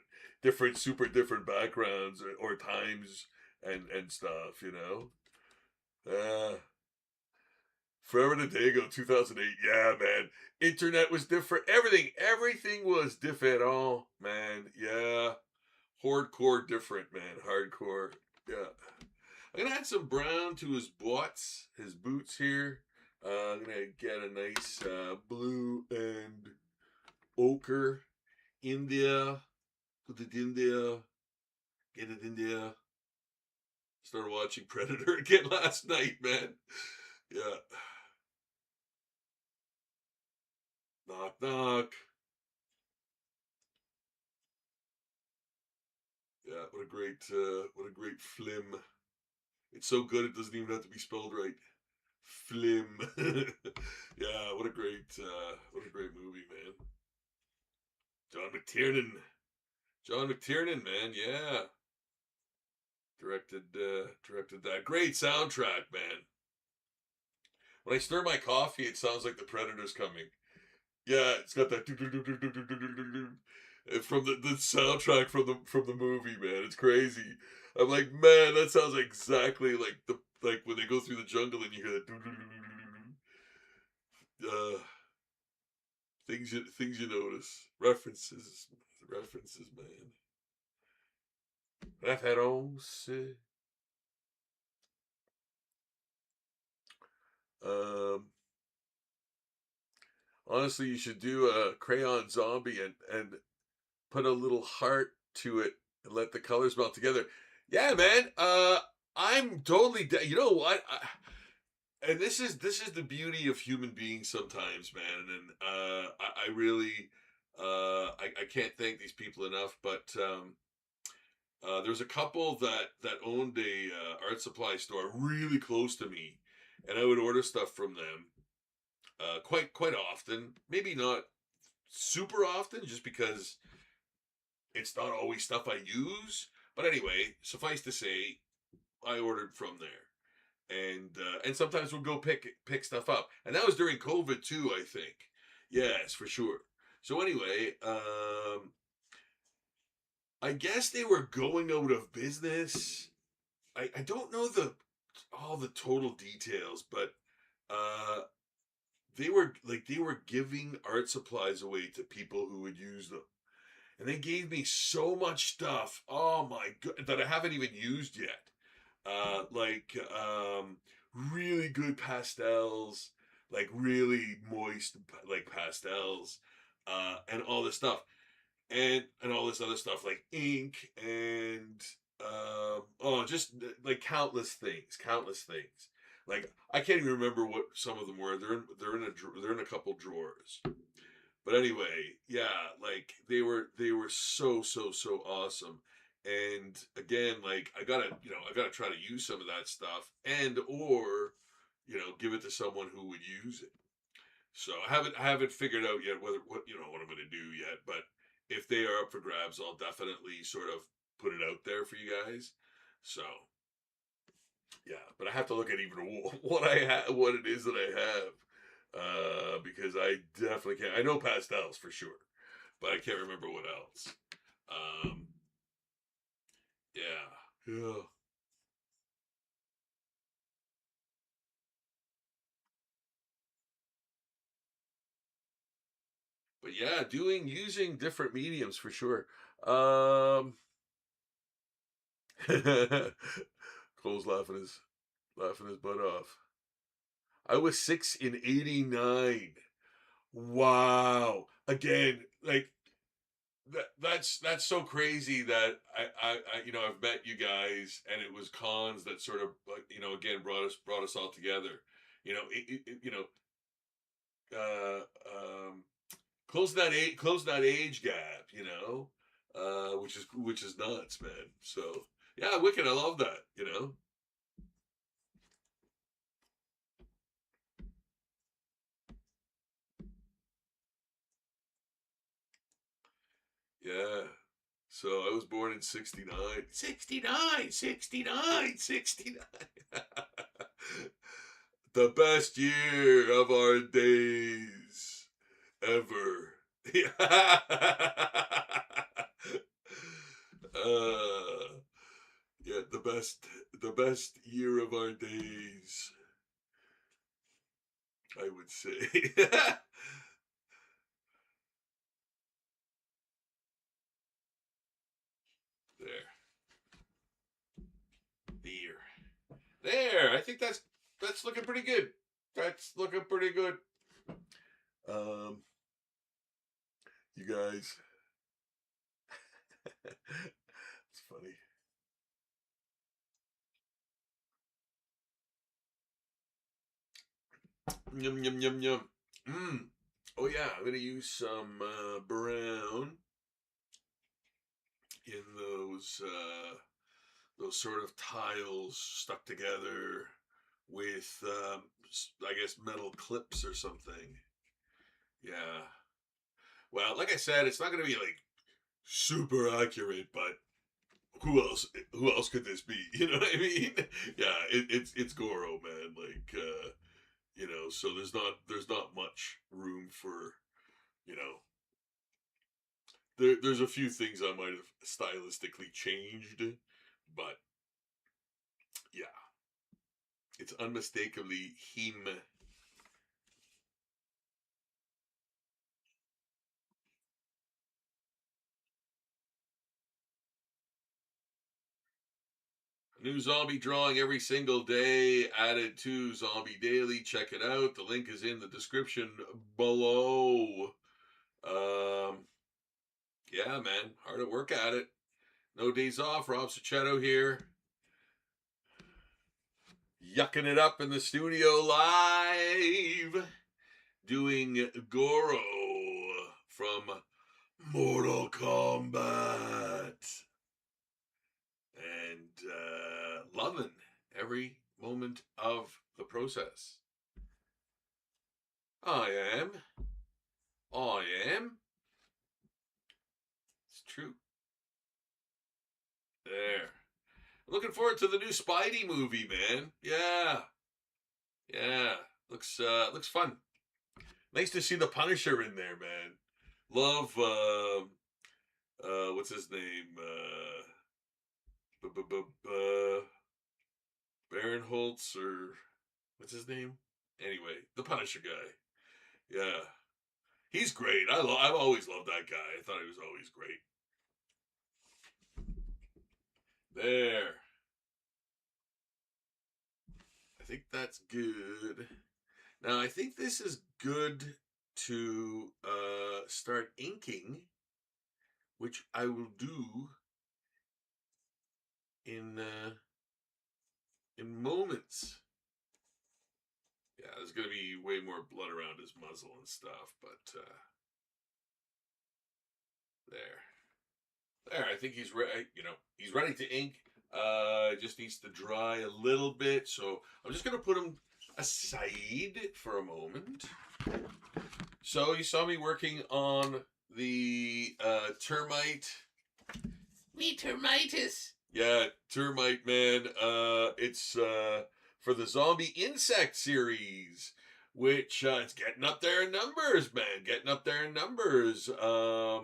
super different backgrounds, or times, and stuff. uh Forever and a day ago, 2008. Yeah, man. Internet was different. Everything was different, man. Yeah. Hardcore different, man. Hardcore. Yeah. I'm gonna add some brown to his boots here. I'm gonna get a nice blue and ochre India. Put it in there. Get it in there. Started watching Predator again last night, man. Yeah. Knock knock. Yeah. What a great film. It's so good it doesn't even have to be spelled right. Flim. Yeah, what a great movie, man. John McTiernan. John McTiernan, man, yeah. Directed that. Great soundtrack, man. When I stir my coffee, it sounds like the Predator's coming. Yeah, it's got that from the soundtrack from the movie, man. It's crazy. I'm like, man, that sounds exactly like the like when they go through the jungle and you hear that things you notice. References, man. Référence. Um Honestly, you should do a crayon zombie and put a little heart to it and let the colors melt together. Yeah, man. I'm totally. You know what? And this is the beauty of human beings sometimes, man. And I really I can't thank these people enough. But there's a couple that owned a art supply store really close to me, and I would order stuff from them quite often. Maybe not super often, just because it's not always stuff I use. But anyway, suffice to say, I ordered from there, and sometimes we'll go pick stuff up, and that was during COVID too, I think. Yes, for sure. So anyway, I guess they were going out of business. I don't know all the total details, but uh, they were giving art supplies away to people who would use them, and they gave me so much stuff. Oh my god, that I haven't even used yet. Like really good pastels, like really moist like pastels, and all this stuff, and all this other stuff like ink and oh, just like countless things. Like I can't even remember what some of them were. They're in a couple drawers. But anyway, yeah, like they were so awesome. And again, like I gotta try to use some of that stuff, and or give it to someone who would use it. So I haven't figured out yet what I'm gonna do yet. But if they are up for grabs, I'll definitely sort of put it out there for you guys. So yeah, but I have to look at even what it is that I have, because I definitely can't. I know pastels for sure, but I can't remember what else. Um, yeah, yeah, but yeah, doing using different mediums for sure. Um, Cole's laughing his butt off. I was 6 in '89. Wow. Again, like that's so crazy that I've met you guys, and it was cons that sort of like again brought us all together. Uh, um, closing that age gap. Which is nuts, man. So yeah, wicked. I love that. Yeah. So I was born in '69. '69, '69, '69. The best year of our days ever. uh, yeah, the best year of our days, I would say. There, there, there. I think that's looking pretty good. That's looking pretty good. Um, you guys, it's funny. Yum yum yum yum. Mm. Oh yeah, I'm gonna use some brown in those sort of tiles stuck together. with, I guess, metal clips or something. Yeah. Well, like I said, it's not going to be like super accurate, but who else? Who else could this be? You know what I mean? Yeah, it's Goro, man. Like, so there's not much room for, you know, there's a few things I might have stylistically changed, but yeah, it's unmistakably him. New zombie drawing every single day, added to Zombie Daily. Check it out. The link is in the description below. Um, yeah, man, hard at work at it. No days off. Rob Sachetto here, yucking it up in the studio live, doing Goro from Mortal Kombat, and loving every moment of the process. I am. I am. It's true. There. Looking forward to the new Spidey movie, man. Yeah. Yeah. Looks fun. Nice to see the Punisher in there, man. Love what's his name? Baron Holtz, or what's his name? Anyway, the Punisher guy. Yeah. He's great. I've always loved that guy. I thought he was always great. There. I think that's good. Now I think this is good to start inking, which I will do in moments. Yeah, there's gonna be way more blood around his muzzle and stuff, but there. I think he's ready. He's ready to ink. Just needs to dry a little bit. So I'm just gonna put him aside for a moment. So you saw me working on the termite. Me termitus. Yeah, termite man. It's for the zombie insect series, which it's getting up there in numbers, man. Getting up there in numbers. How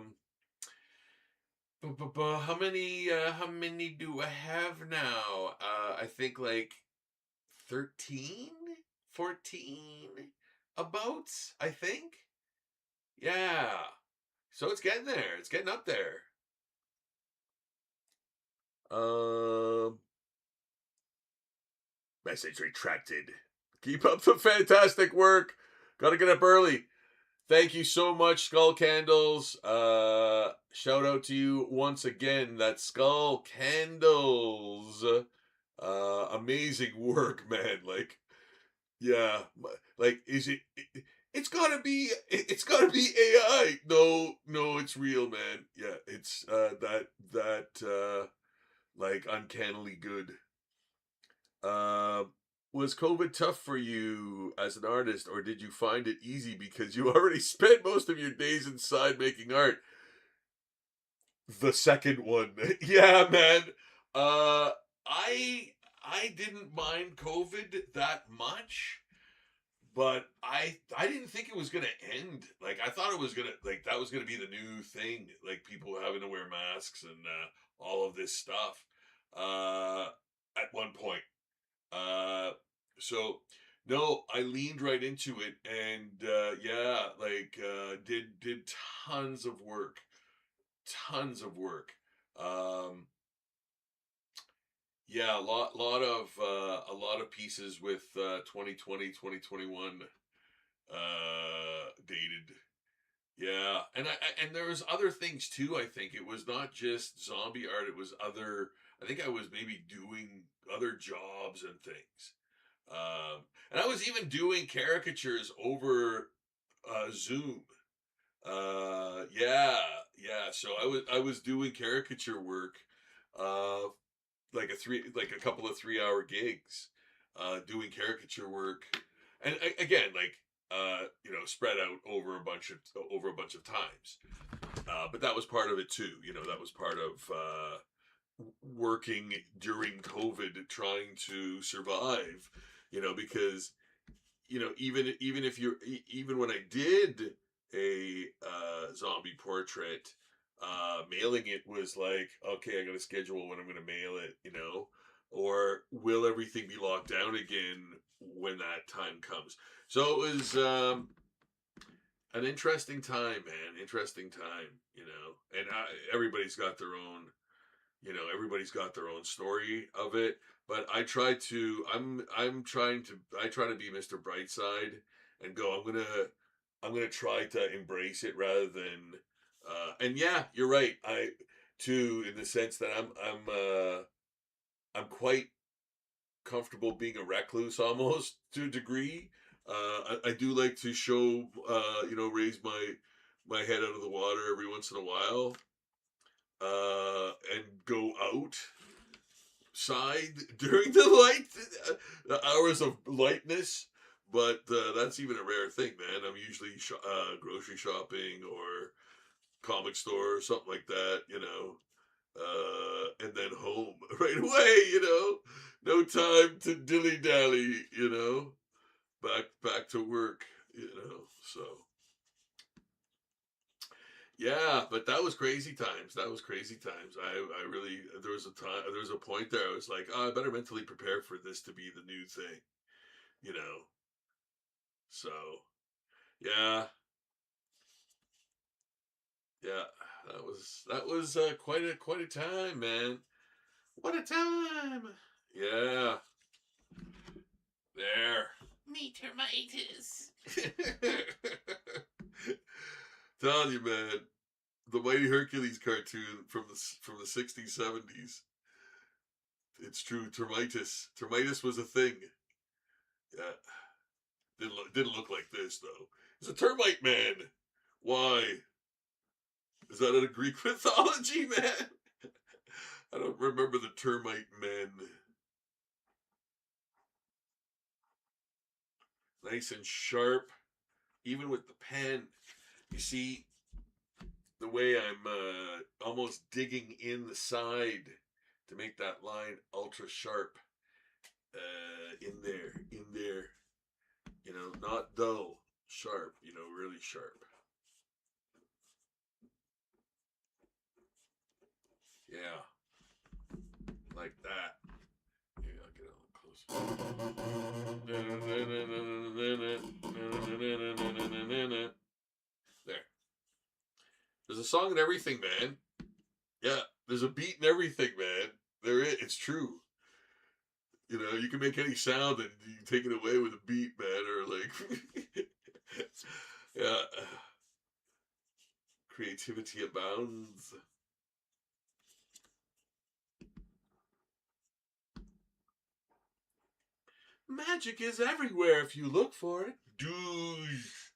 many do I have now? I think like 13, 14 about, I think. Yeah. So it's getting there. It's getting up there. Um Message retracted. Keep up the fantastic work. Gotta get up early. Thank you so much, Skull Candles. Shout out to you once again. That's Skull Candles. Amazing work, man. Like, yeah, like, it's gotta be AI. No, no, it's real, man. Yeah, it's like uncannily good. Uh, was COVID tough for you as an artist, or did you find it easy because you already spent most of your days inside making art? The second one. Yeah, man. Uh, I didn't mind COVID that much, but I didn't think it was gonna end. Like, I thought it was gonna, like, that was gonna be the new thing, like people having to wear masks and all of this stuff. Uh, at one point. Uh, so no, I leaned right into it, and yeah, like did tons of work, tons of work. Um, yeah, a lot of pieces with 2020, 2021 dated. Yeah, and there was other things too. I think it was not just zombie art. It was other. I think I was maybe doing other jobs and things. And I was even doing caricatures over Zoom. Yeah, yeah. So I was doing caricature work, uh, like a couple of 3-hour gigs. doing caricature work, and again, like spread out over a bunch of times. But that was part of it too. That was part of working during COVID, trying to survive. Because even if you're even when I did a zombie portrait, mailing it was like, okay, I got to schedule when I'm going to mail it, or will everything be locked down again when that time comes? So it was an interesting time, man. Interesting time, and everybody's got their own, everybody's got their own story of it. But I try to, I try to be Mr. Brightside and go, I'm gonna try to embrace it rather than, and yeah, you're right. Too, in the sense that I'm quite comfortable being a recluse almost to a degree. I do like to show, raise my head out of the water every once in a while, and go outside during the hours of lightness. But that's even a rare thing, man. I'm usually grocery shopping or comic store or something like that, and then home right away, no time to dilly dally, back to work, so yeah. But that was crazy times. I really, there was a point there I was like, oh, I better mentally prepare for this to be the new thing, you know, so yeah, yeah, that was quite a time, man. What a time. Yeah, there. Me termitis. Telling you, man, the Mighty Hercules cartoon from the 60s, 70s. It's true. Termitus was a thing. Yeah, didn't look like this though. It's a termite man. Why? Is that in a Greek mythology, man? I don't remember the termite men. Nice and sharp, even with the pen. You see the way I'm almost digging in the side to make that line ultra sharp. In there. Not dull, sharp. Really sharp. Yeah, like that. Maybe I'll get a little closer. There. There's a song in everything, man. Yeah, there's a beat in everything, man. There is. It's true. You can make any sound and you can take it away with a beat, man, or like, yeah, creativity abounds. Magic is everywhere if you look for it. Douche.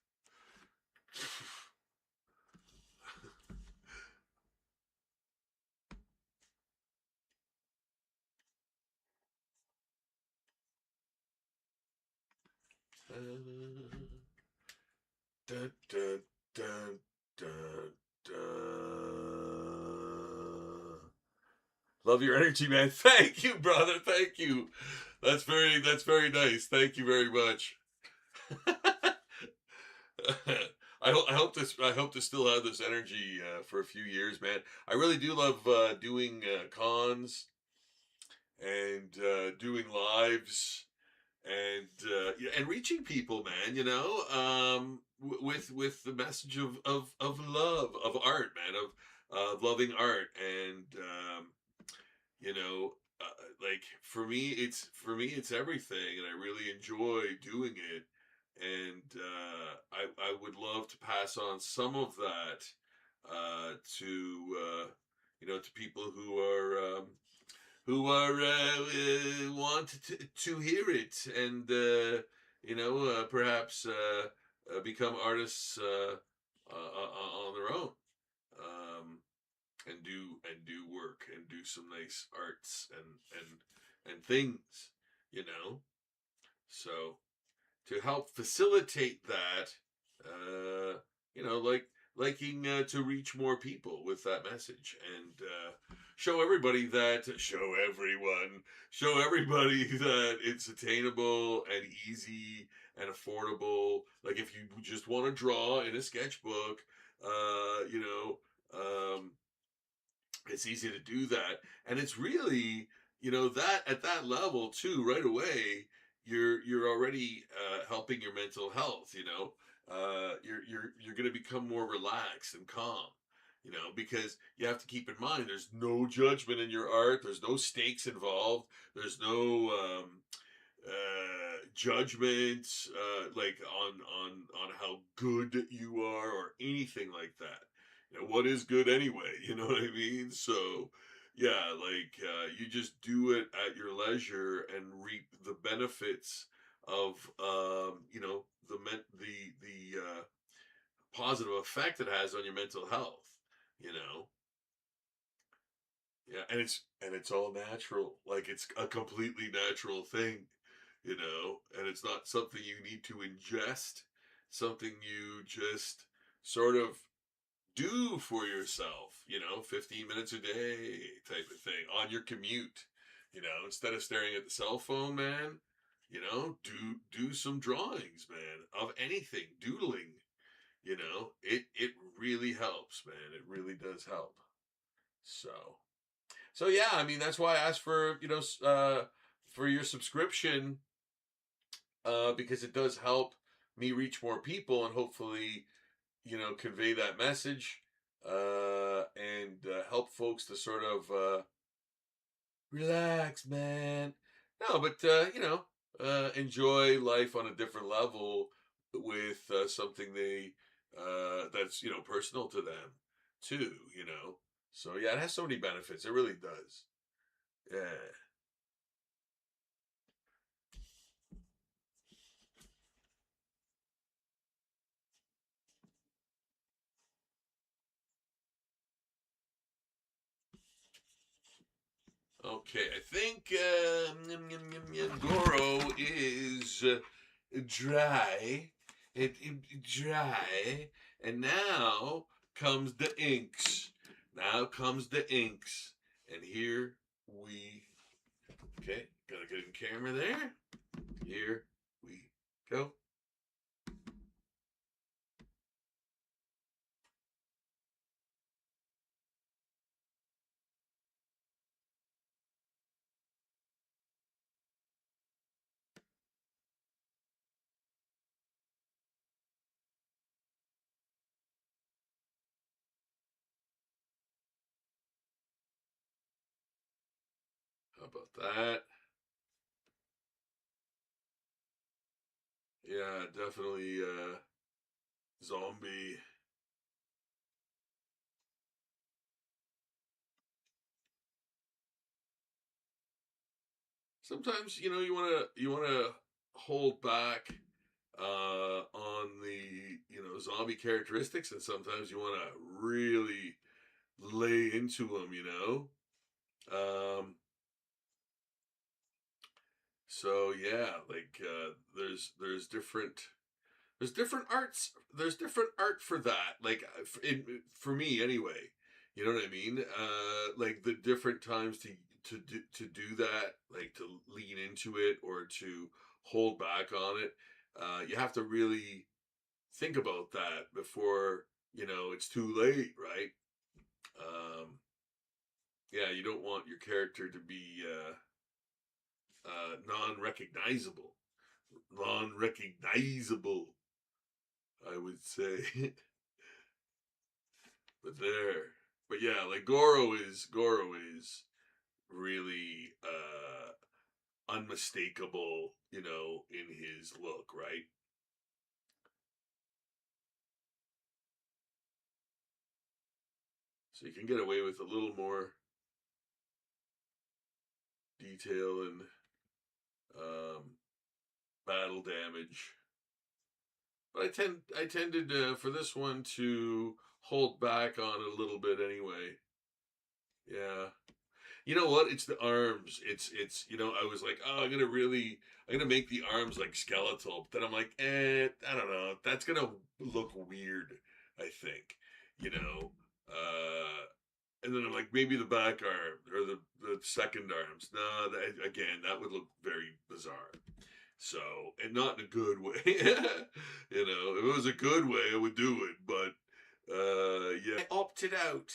Dun, dun, dun, dun, dun. Love your energy, man. Thank you, brother. Thank you. That's very nice. Thank you very much. I hope to still have this energy for a few years, man. I really do love doing cons and doing lives and yeah, and reaching people, man. With the message of love, of art, man, of loving art, and you know like for me it's everything, and I really enjoy doing it. And I would love to pass on some of that to to people who are want to hear it, and perhaps become artists on their own, and do work and do some nice arts and things, you know. So to help facilitate that, you know, liking to reach more people with that message and show everybody that it's attainable and easy and affordable. Like if you just want to draw in a sketchbook, you know, it's easy to do that, and it's really, you know, that at that level too, right away, you're already helping your mental health. You know, you're going to become more relaxed and calm. You know, because you have to keep in mind there's no judgment in your art. There's no stakes involved. There's no judgments like on how good you are or anything like that. You know, what is good anyway? You know what I mean? So yeah, like you just do it at your leisure and reap the benefits of you know, the positive effect it has on your mental health. You know, yeah, and it's all natural. Like it's a completely natural thing, you know, and it's not something you need to ingest, something you just sort of do for yourself, you know, 15 minutes a day type of thing on your commute, you know, instead of staring at the cell phone, man, you know, do some drawings, man, of anything, doodling, you know, it really helps, man. It really does help. So so yeah, I mean that's why I asked for, you know, for your subscription, because it does help me reach more people and hopefully, you know, convey that message, and help folks to sort of relax, man. No, but you know, enjoy life on a different level with something they that's, you know, personal to them too. You know, so yeah, it has so many benefits. It really does. Yeah. Okay, I think Goro is dry. Dry, and now comes the inks. Now comes the inks, and here we. Okay, got a good camera there. Here we go. How about that? Yeah, definitely zombie. Sometimes, you know, you wanna hold back on the, you know, zombie characteristics, and sometimes you want to really lay into them, you know. So yeah, like there's different arts. There's different art for that. Like for me anyway. You know what I mean? Like the different times to do that, like to lean into it or to hold back on it. You have to really think about that before, you know, it's too late, right? Yeah, you don't want your character to be non-recognizable, non-recognizable, I would say. But there, but yeah, like Goro is really unmistakable, you know, in his look, right? So you can get away with a little more detail and um, battle damage. But I tended for this one to hold back on it a little bit anyway. Yeah. You know what? It's the arms. It's you know, I was like, oh, I'm gonna really I'm gonna make the arms like skeletal, but then I'm like, I don't know. That's gonna look weird. I think, you know. And then I'm like, maybe the back arm or the second arms. No, again, that would look very bizarre. So, and not in a good way. You know, if it was a good way, I would do it. But yeah, I opted out.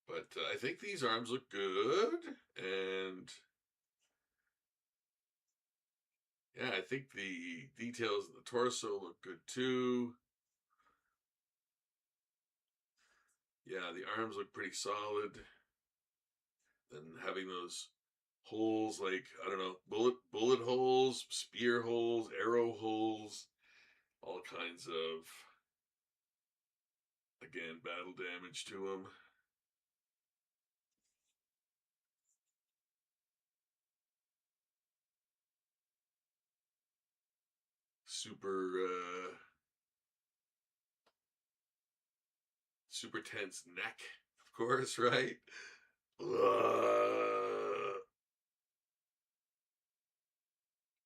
But I think these arms look good, and yeah, I think the details of the torso look good too. Yeah, the arms look pretty solid. Then having those holes, like I don't know, bullet holes, spear holes, arrow holes, all kinds of, again, battle damage to them. Super tense neck, of course, right?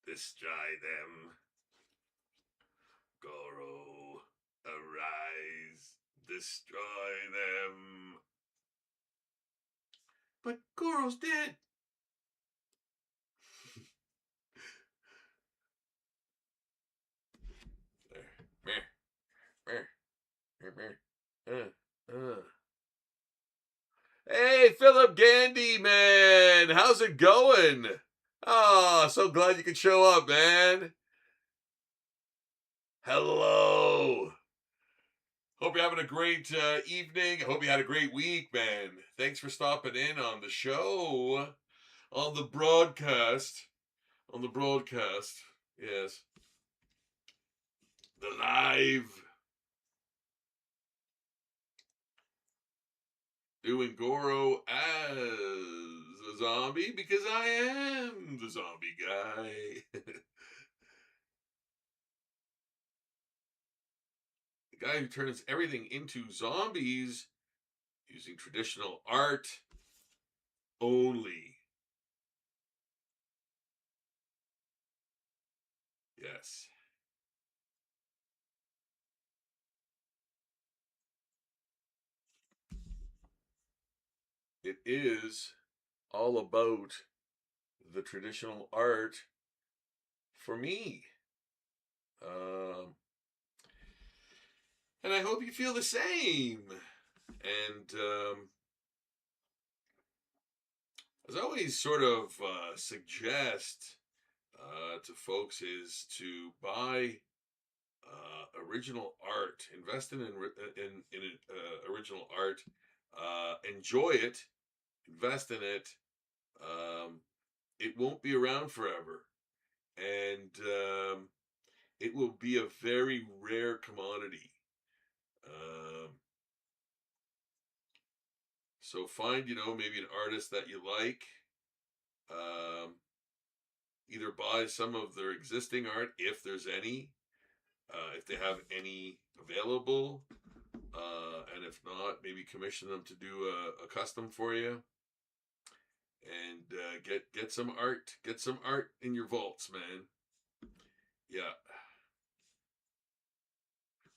Destroy them. Goro, arise, destroy them. But Goro's dead. Hey, Philip Gandy, man. How's it going? Oh, so glad you could show up, man. Hello. Hope you're having a great evening. I hope you had a great week, man. Thanks for stopping in on the show, on the broadcast. On the broadcast. Yes. The live. Doing Goro as a zombie because I am the zombie guy. The guy who turns everything into zombies using traditional art only. Yes. It is all about the traditional art for me. Um, and I hope you feel the same. And as I always sort of suggest to folks is to buy original art, invest in original art, enjoy it, invest in it. It won't be around forever, and it will be a very rare commodity. Um, so find, maybe an artist that you like. Um, Either buy some of their existing art if there's any, if they have any available, and if not, maybe commission them to do a custom for you, and get some art, get some art in your vaults, man. Yeah,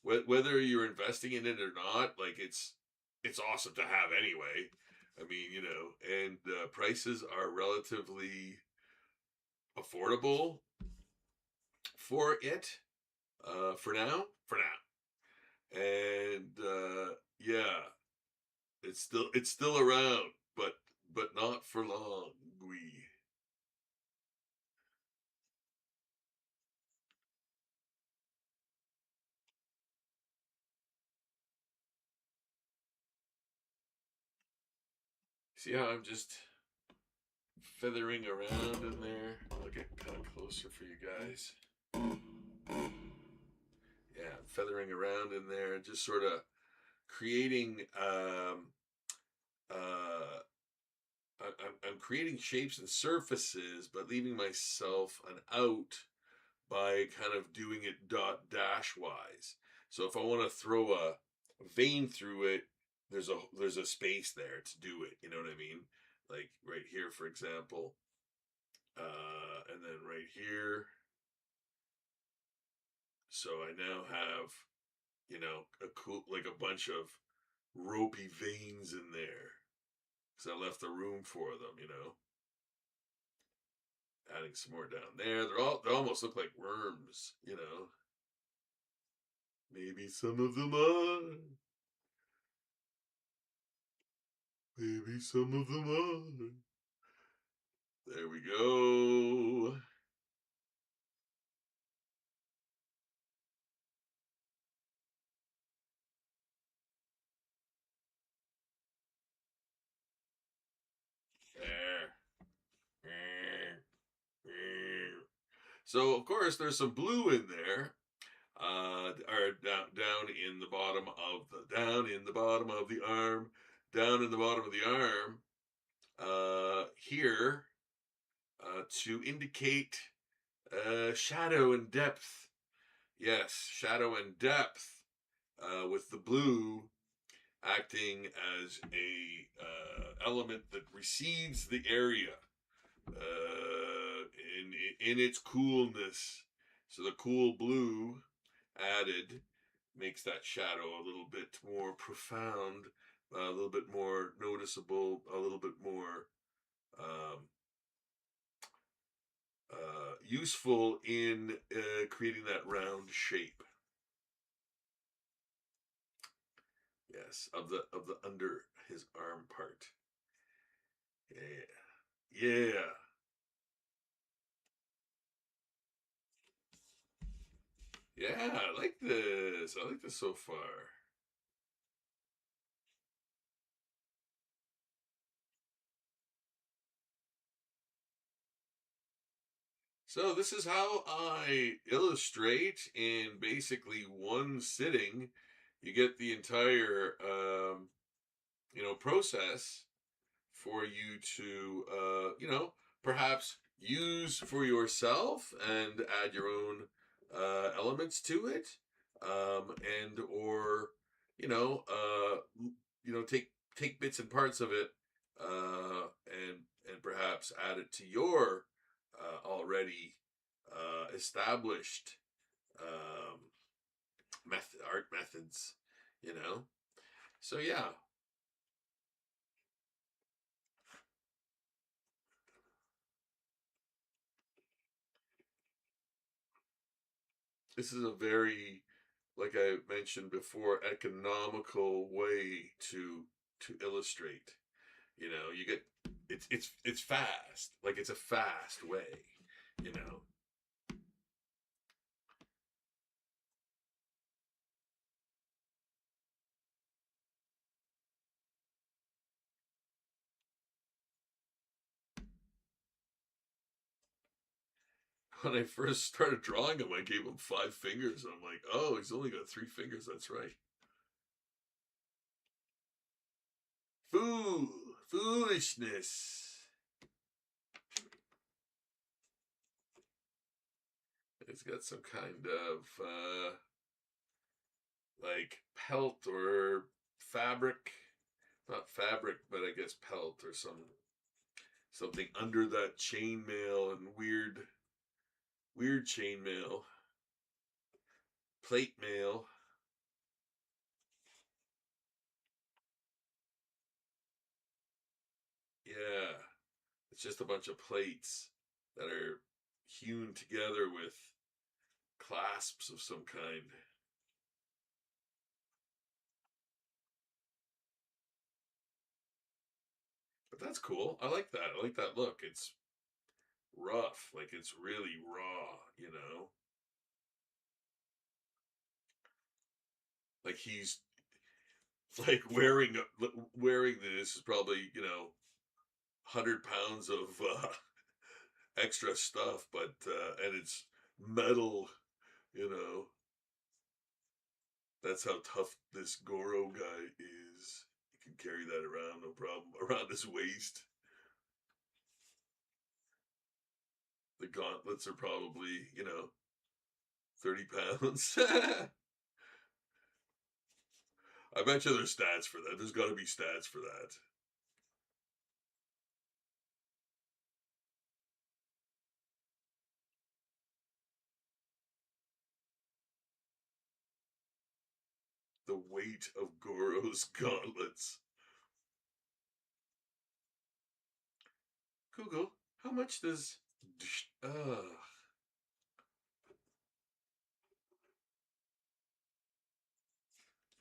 whether you're investing in it or not, like it's awesome to have anyway. I mean, and prices are relatively affordable for it, for now, and yeah, it's still around, but not for long. We see how I'm just feathering around in there. I'll get kind of closer for you guys. Yeah, feathering around in there, just sort of creating. I'm creating shapes and surfaces, but leaving myself an out by kind of doing it dot dash wise. So if I want to throw a vein through it, there's a space there to do it. You know what I mean? Like right here, for example, and then right here. So I now have, a cool, like a bunch of ropey veins in there because I left the room for them. Adding some more down there. They almost look like worms. Maybe some of them are. Maybe some of them are. There we go. There. So of course there's some blue in there, or down in the bottom of the arm, down in the bottom of the arm, here, to indicate shadow and depth. Yes, shadow and depth, with the blue acting as a element that recedes the area in its coolness. So the cool blue added makes that shadow a little bit more profound, a little bit more noticeable, a little bit more um, useful in creating that round shape. Yes, of the under his arm part. Yeah, yeah, yeah. I like this. I like this so far. So this is how I illustrate in basically one sitting. You get the entire process for you to perhaps use for yourself and add your own elements to it, and or you know uh, take bits and parts of it, and perhaps add it to your already established um, art methods. You know, so yeah, this is a very, like I mentioned before, economical way to illustrate. You get, it's fast, like it's a fast way. You know, when I first started drawing him, I gave him 5 fingers. I'm like, oh, he's only got 3 fingers. That's right. Foolishness. It's got some kind of like pelt or fabric, not fabric, but I guess pelt or something under that chainmail, and weird chainmail, plate mail. Yeah, it's just a bunch of plates that are hewn together with clasps of some kind. But that's cool. I like that. I like that look. It's rough, like it's really raw. Like he's like wearing this is probably 100 pounds of extra stuff, but and it's metal. You know, that's how tough this Goro guy is. He can carry that around, no problem, around his waist. The gauntlets are probably 30 pounds. I bet you there's stats for that. There's got to be stats for that. The weight of Goro's gauntlets. Google, how much does...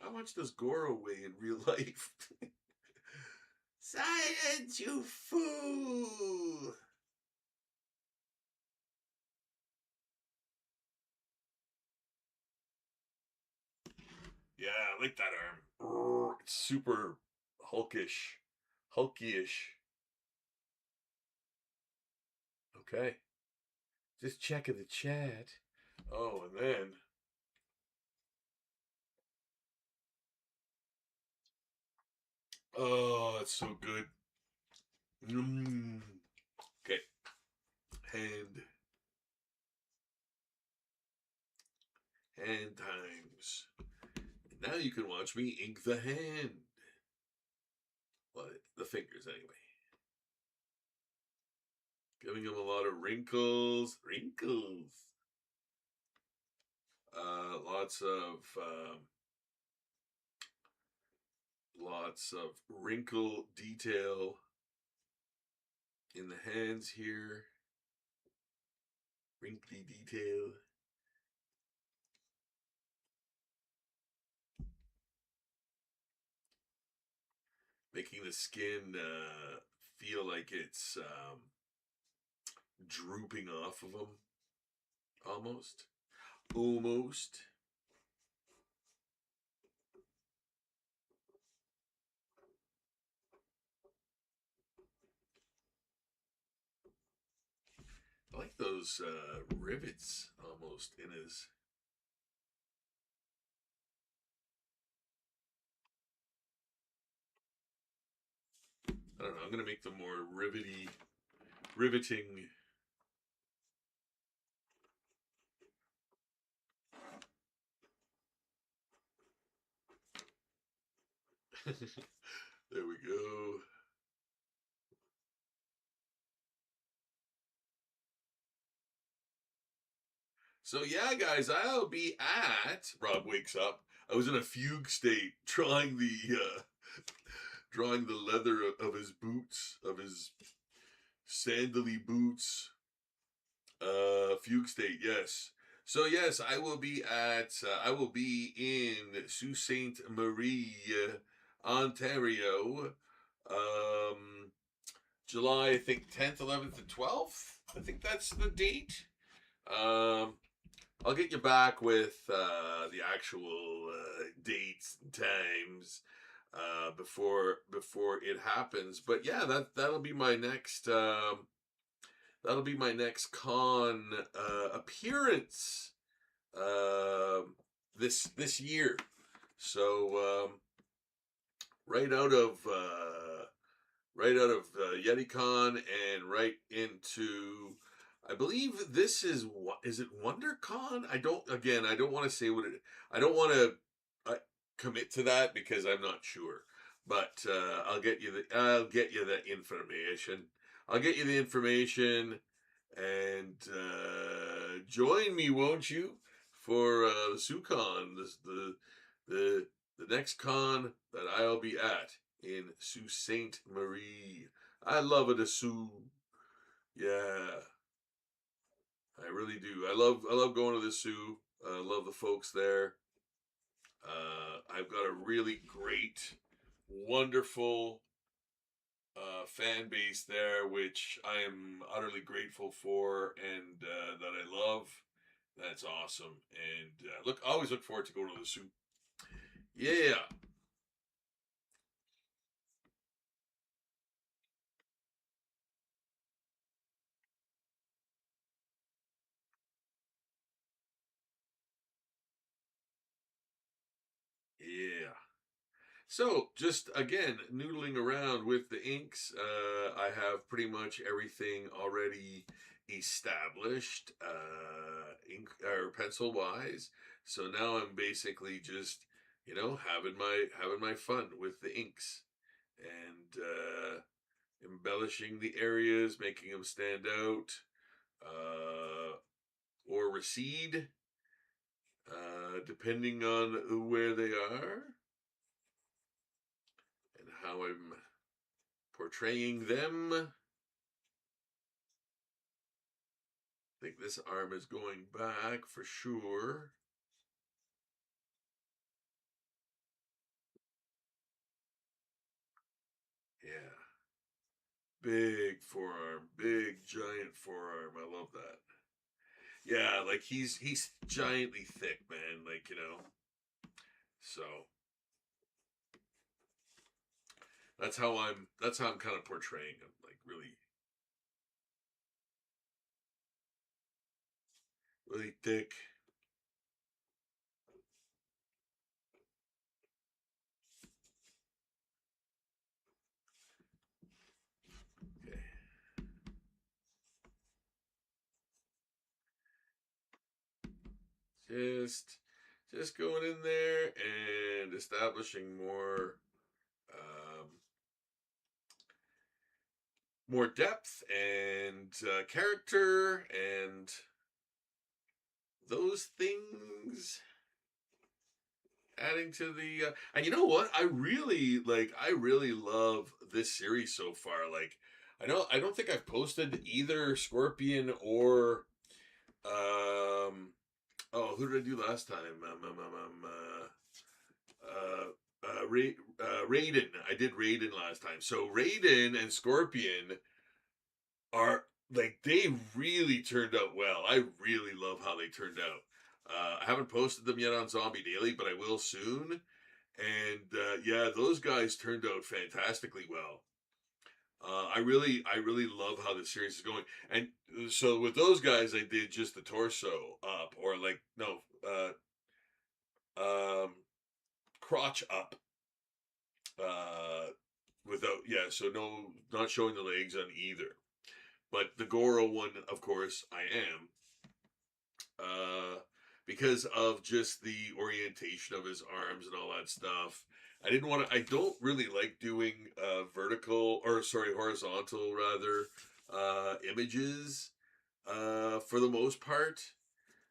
how much does Goro weigh in real life? Silence, you fool! Yeah, I like that arm. It's super hulkish. Hulky-ish. Okay. Just checking the chat. Oh, and then... oh, it's so good. Okay. Hand. Hand times. And now you can watch me ink the hand. Well, the fingers, anyway. Giving him a lot of wrinkles. Wrinkles. Lots of wrinkle detail in the hands here. Wrinkly detail. Making the skin feel like it's drooping off of them. Almost. Almost. I like those rivets almost in his... I don't know, I'm going to make them more riveting. There we go. So yeah, guys, I'll be at... Rob wakes up. I was in a fugue state drawing the leather of his boots, of his sandally boots. Fugue state, yes. So yes, I will be in Sault Ste. Marie, Ontario, July, I think 10th, 11th, and 12th. I think that's the date. I'll get you back with the actual dates and times before it happens. But yeah, that'll be my next con appearance this year. So right out of YetiCon and right into, I believe this is it WonderCon? I don't want to say what it. I don't want to commit to that because I'm not sure. But I'll get you the information. I'll get you the information, and join me, won't you, for the SuCon, the next con that I'll be at in Sault Ste. Marie. I love it, a Sioux. Yeah, I really do. I love going to the Sioux. I love the folks there. I've got a really great, wonderful fan base there, which I am utterly grateful for and that I love. That's awesome. And always look forward to going to the Sioux. Yeah. Yeah. So, just again, noodling around with the inks. I have pretty much everything already established, ink or pencil wise. So now I'm basically just you know, having my fun with the inks and embellishing the areas, making them stand out or recede, depending on where they are and how I'm portraying them. I think this arm is going back for sure. Yeah. Big forearm, big giant forearm. I love that. Yeah, like he's giantly thick, man. Like, you know. So that's how I'm kind of portraying him. Like really really thick. Okay. Just just going in there and establishing um more depth and character and those things, adding to the and you know what, I really love this series so far. Like, I don't think I've posted either Scorpion or who did I do last time? Raiden. I did Raiden last time. So Raiden and Scorpion are, like, they really turned out well. I really love how they turned out. I haven't posted them yet on Zombie Daily, but I will soon. And yeah, those guys turned out fantastically well. I really love how the series is going. And so with those guys, I did just the torso up, or like no, um, crotch up, uh, without, yeah. So no, not showing the legs on either. But the Goro one, of course, I am, uh, because of just the orientation of his arms and all that stuff. I didn't want to. I don't really like doing horizontal rather, images for the most part.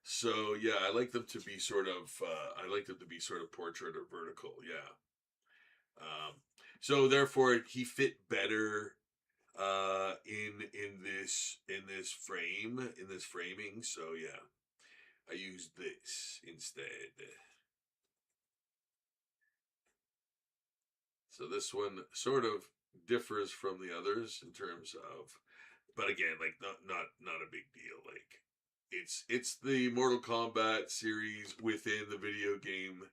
So yeah, I like them to be sort of. I like them to be sort of portrait or vertical. Yeah. Um, so therefore, he fit better in this framing. So yeah, I used this instead. So this one sort of differs from the others in terms of, but again, like not a big deal. Like, it's the Mortal Kombat series within the video game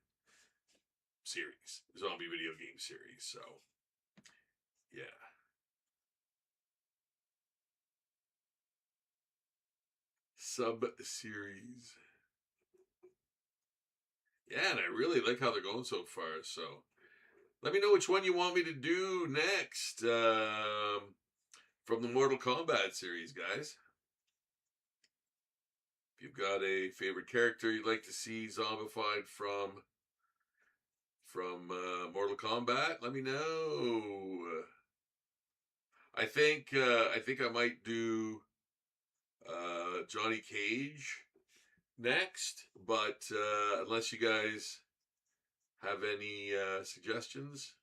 series, zombie video game series. So yeah, sub series. Yeah, and I really like how they're going so far. So let me know which one you want me to do next, from the Mortal Kombat series, guys. If you've got a favorite character you'd like to see zombified from Mortal Kombat, let me know. I think I might do Johnny Cage next, but unless you guys have any suggestions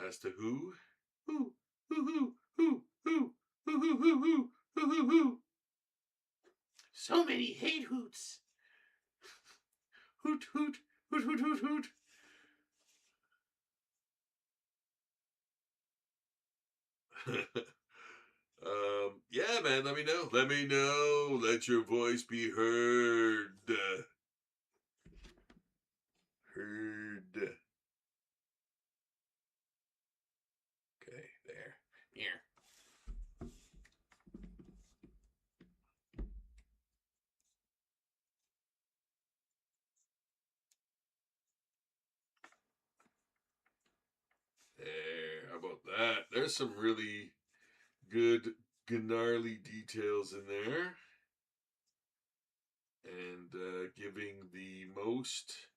as to who, who. So many hate hoots. Hoot, hoot, hoot, hoot, hoot, hoot. Yeah, man, let me know. Let me know. Let your voice be heard. Heard. Okay, there. Here. There. How about that? There's some really good, gnarly details in there. And giving the most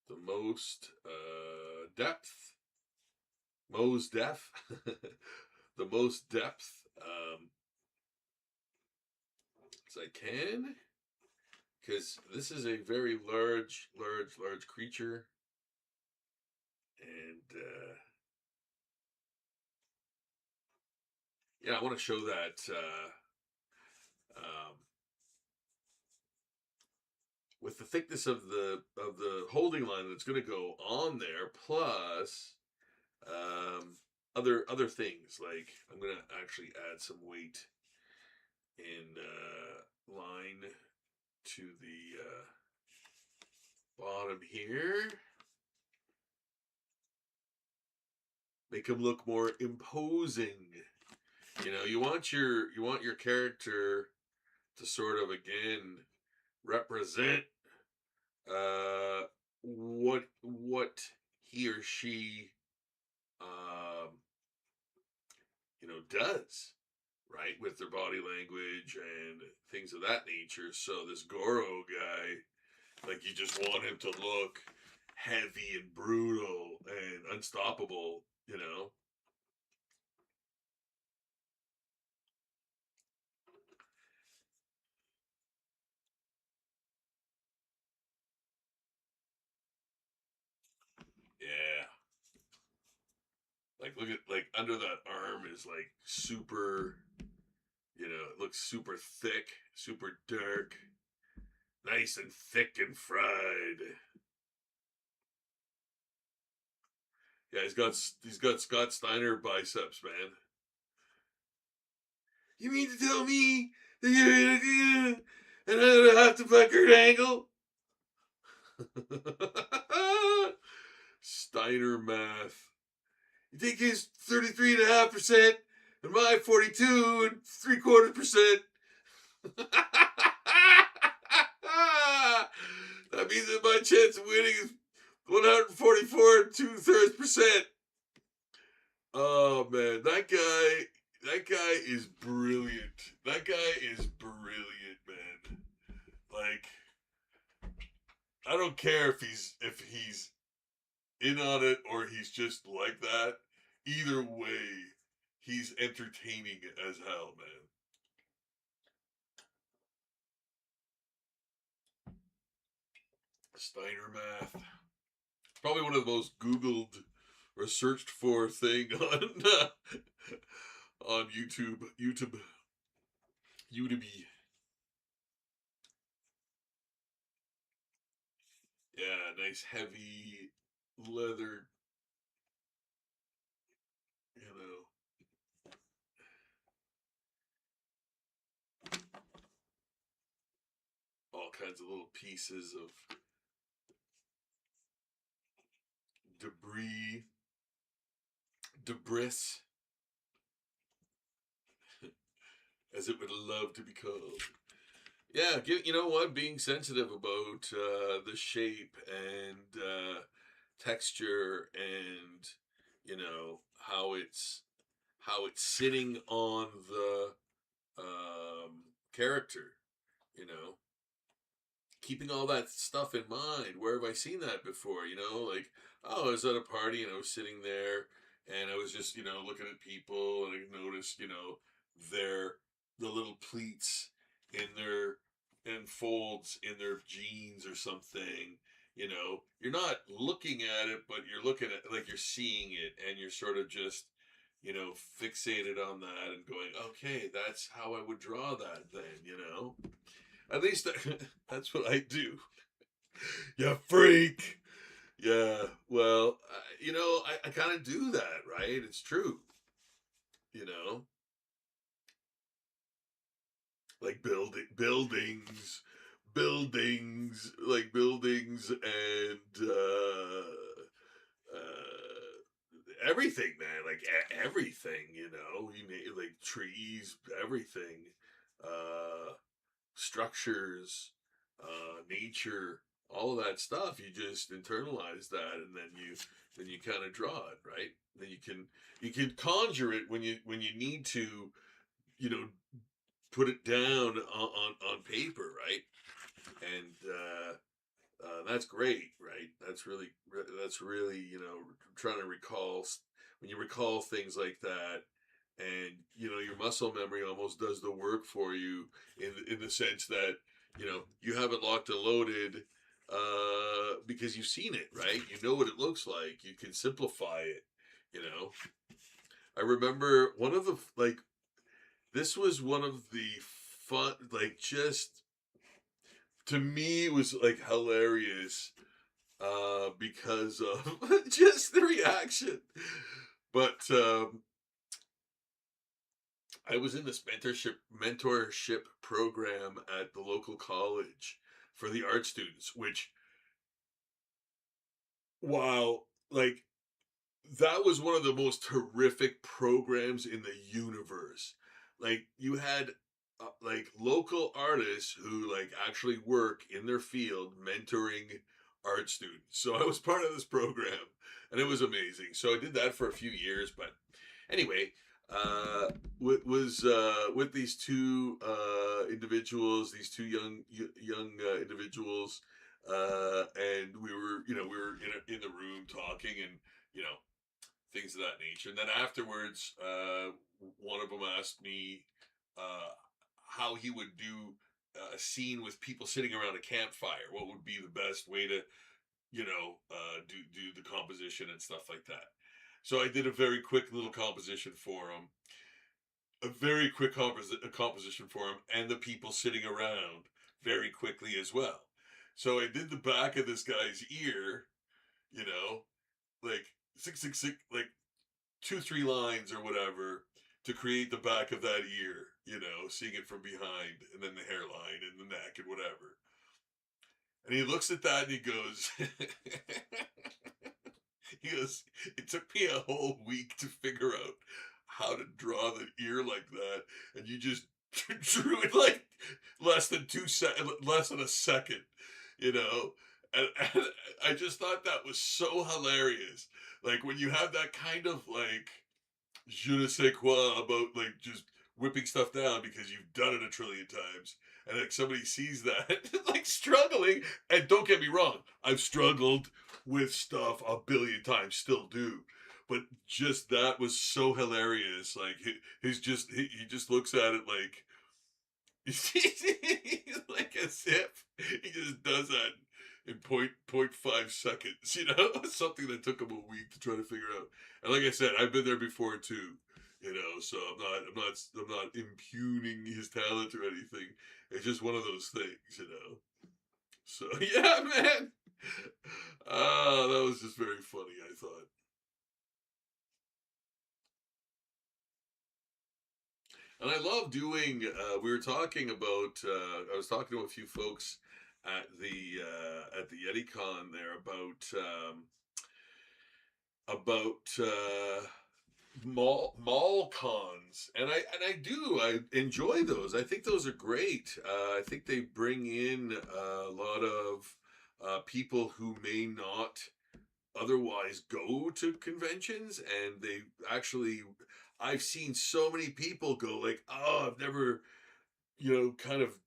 The most depth, Mo's depth, the most depth as I can, because this is a very large creature, and yeah, I want to show that. Um, with the thickness of the holding line that's going to go on there, plus other things, like I'm going to actually add some weight in line to the bottom here, make them look more imposing. You know, you want your character to sort of, again, represent what he or she does, right, with their body language and things of that nature. So this Goro guy, like, you just want him to look heavy and brutal and unstoppable, you know. Yeah. Like, look at, like, under that arm is like super, it looks super thick, super dark, nice and thick and fried. Yeah, he's got Scott Steiner biceps, man. You mean to tell me that you're and I don't have to fuck Kurt Angle? Steiner math. You think his 33.5% and my 42.75%? That means that my chance of winning is 144.2/3%. Oh man, that guy is brilliant. That guy is brilliant, man. Like, I don't care if he's in on it or he's just like that. Either way, he's entertaining as hell, man. Steiner math. Probably one of the most Googled or searched for thing on YouTube. Udemy. Yeah, nice heavy leather, you know. All kinds of little pieces of debris, as it would love to be called. Yeah, you know what? Being sensitive about the shape and texture, and how it's sitting on the character. You know, keeping all that stuff in mind. Where have I seen that before? Like, oh, I was at a party and I was sitting there and I was just, looking at people, and I noticed, the little pleats in their and folds in their jeans or something. You're not looking at it, but you're looking at, like, you're seeing it, and you're sort of just, fixated on that and going, okay, that's how I would draw that then. At least that's what I do. You freak. Yeah. Well, I kind of do that, right? It's true. You know, like buildings, and everything, man. Like, everything. You need, like, trees, everything. Uh, Structures, nature, all of that stuff. You just internalize that, and then you kind of draw it, right? Then you can conjure it when you need to, you know, put it down on paper, right? and that's great, right? That's really, trying to recall when you recall things like that, and your muscle memory almost does the work for you in the sense that you have it locked and loaded because you've seen it, right? You know what it looks like. You can simplify it. You know, I remember one of the like this was one of the fun, like, just to me it was like hilarious because of just the reaction. But I was in this mentorship program at the local college for the art students, which, wow, like, that was one of the most horrific programs in the universe. Like, you had like local artists who like actually work in their field mentoring art students. So I was part of this program, and it was amazing. So I did that for a few years, but anyway, uh was with these two individuals, these two young individuals, and we were in the room talking, and you know things of that nature. And then afterwards, one of them asked me uh, how he would do a scene with people sitting around a campfire. What would be the best way to, do the composition and stuff like that. So I did a very quick little composition for him, a very quick composition for him, and the people sitting around very quickly as well. So I did the back of this guy's ear, you know, like six six six, like 2 3 lines or whatever to create the back of that ear, seeing it from behind, and then the hairline and the neck and whatever. And he looks at that and he goes, he goes, it took me a whole week to figure out how to draw the ear like that, and you just drew it like less than a second, you know. And I just thought that was so hilarious. Like when you have that kind of like je ne sais quoi about like just whipping stuff down because you've done it a trillion times, and like somebody sees that like struggling. And don't get me wrong, I've struggled with stuff a billion times, still do, but just that was so hilarious. Like he just looks at it like like as if he just does that in point 5 seconds, something that took him a week to try to figure out. And like I said, I've been there before too, so I'm not impugning his talent or anything. It's just one of those things. So yeah, man. That was just very funny, I thought. And I love doing. We were talking about. I was talking to a few folks at the YetiCon there about mall cons, and I enjoy those. I think those are great. I think they bring in a lot of people who may not otherwise go to conventions, and they actually, I've seen so many people go like, oh, I've never kind of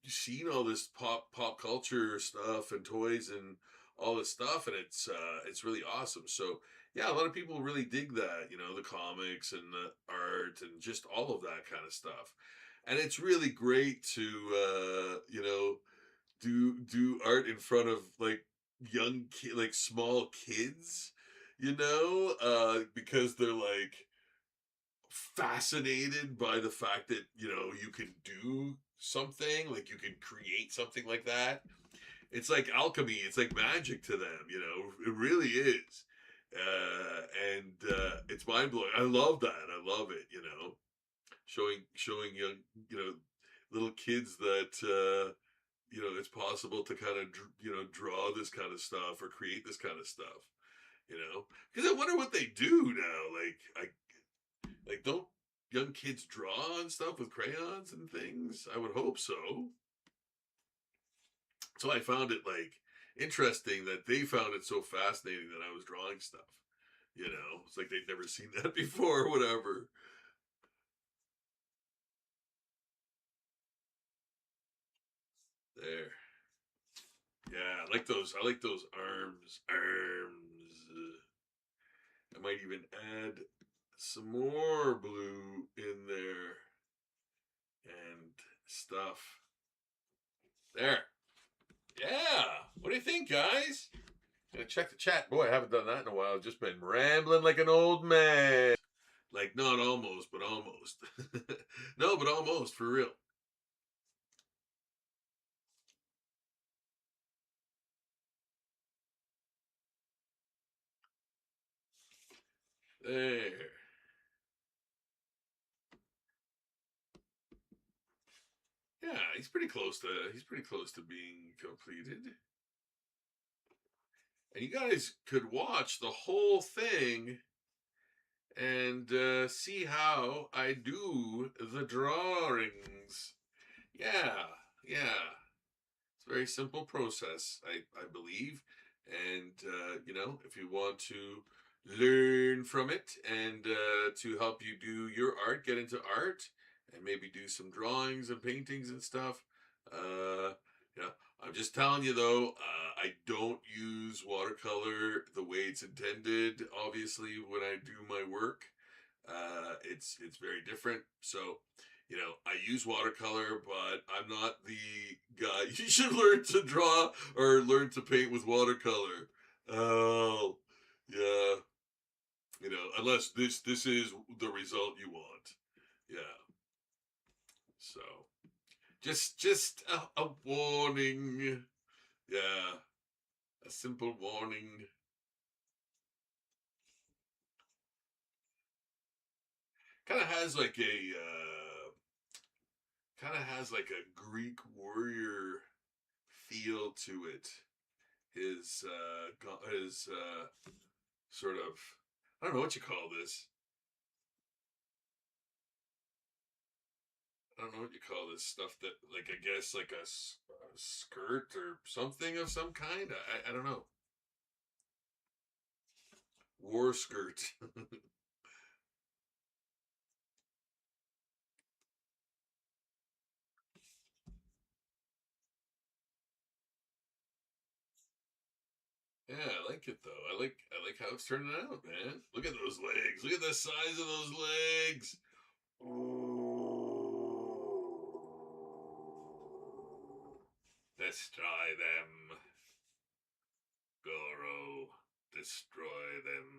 seen all this pop culture stuff and toys and all this stuff, and it's really awesome. So yeah, a lot of people really dig that, the comics and the art and just all of that kind of stuff. And it's really great to do art in front of like like small kids, because they're like fascinated by the fact that you can do something, like you can create something like that. It's like alchemy, it's like magic to them, it really is. And it's mind-blowing. I love that. I love it, showing young, little kids that it's possible to kind of draw this kind of stuff or create this kind of stuff, because I wonder what they do now. Like, don't young kids draw and stuff with crayons and things? I would hope so. So I found it like interesting that they found it so fascinating that I was drawing stuff. It's like they'd never seen that before or whatever. There. Yeah, I like those. I like those arms. I might even add some more blue in there and stuff. There. Yeah. What do you think, guys? Gonna check the chat. Boy, I haven't done that in a while. I've just been rambling like an old man. Like, not almost, but almost. No, but almost, for real. There. Yeah, he's pretty close to being completed. And you guys could watch the whole thing and see how I do the drawings. Yeah, yeah. It's a very simple process, I believe. And, if you want to learn from it and to help you do your art, get into art, and maybe do some drawings and paintings and stuff, uh, yeah, I'm just telling you though, I don't use watercolor the way it's intended. Obviously, when I do my work, it's very different. So, I use watercolor, but I'm not the guy. You should learn to draw or learn to paint with watercolor. Oh, yeah. Unless this is the result you want. Yeah. So, just a warning. Yeah, a simple warning. Kind of has like a Greek warrior feel to it. His sort of, I don't know what you call this. I don't know what you call this stuff that, like, I guess like a skirt or something of some kind. I don't know. War skirt. Yeah, I like it though. I like how it's turning out, man. Look at those legs. Look at the size of those legs. Destroy them. Goro. Destroy them.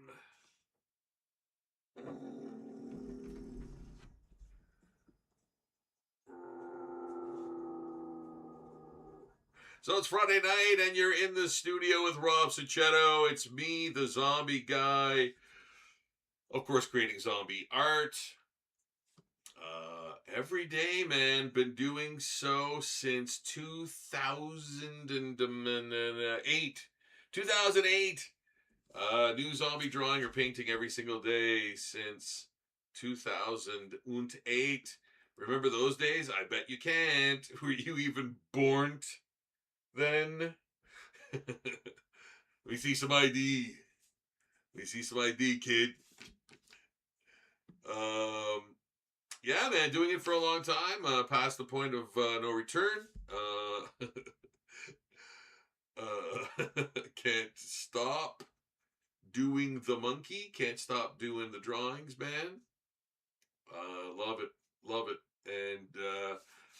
So it's Friday night, and you're in the studio with Rob Sachetto. It's me, the zombie guy. Of course, creating zombie art. Every day, man. Been doing so since 2008. 2008. New zombie drawing or painting every single day since 2008. Remember those days? I bet you can't. Were you even born then? We see some ID. We see some ID, kid. Um, yeah, man, doing it for a long time. Past the point of no return. Can't stop doing the monkey. Can't stop doing the drawings, man. Love it, love it, and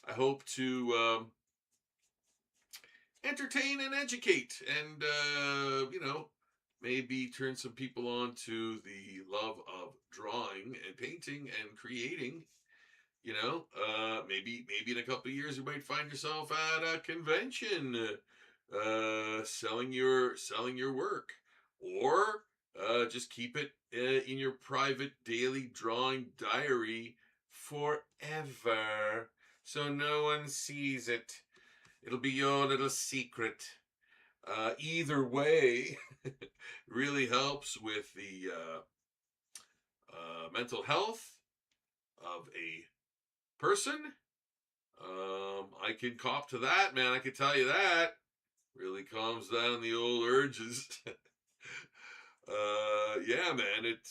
I hope to entertain and educate, and maybe turn some people on to the love of drawing and painting and creating. Maybe in a couple of years you might find yourself at a convention, selling your work, or just keep it in your private daily drawing diary forever, so no one sees it. It'll be your little secret. Either way, really helps with the mental health of a person. I can cop to that, man. I can tell you that. Really calms down the old urges. Yeah, man. It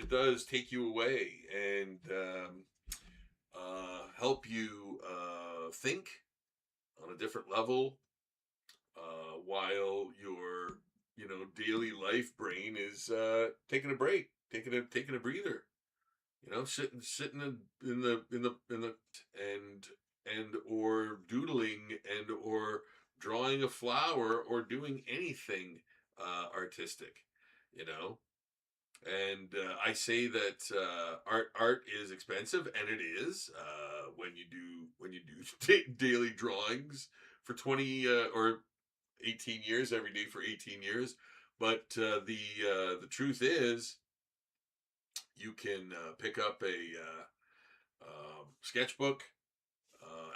does take you away and help you think on a different level. while your daily life brain is taking a break, taking a breather. Sitting in the and or doodling and or drawing a flower or doing anything artistic. You know, and I say that art is expensive, and it is when you do daily drawings for 20 or 18 years every day for 18 years. But the truth is, you can pick up a sketchbook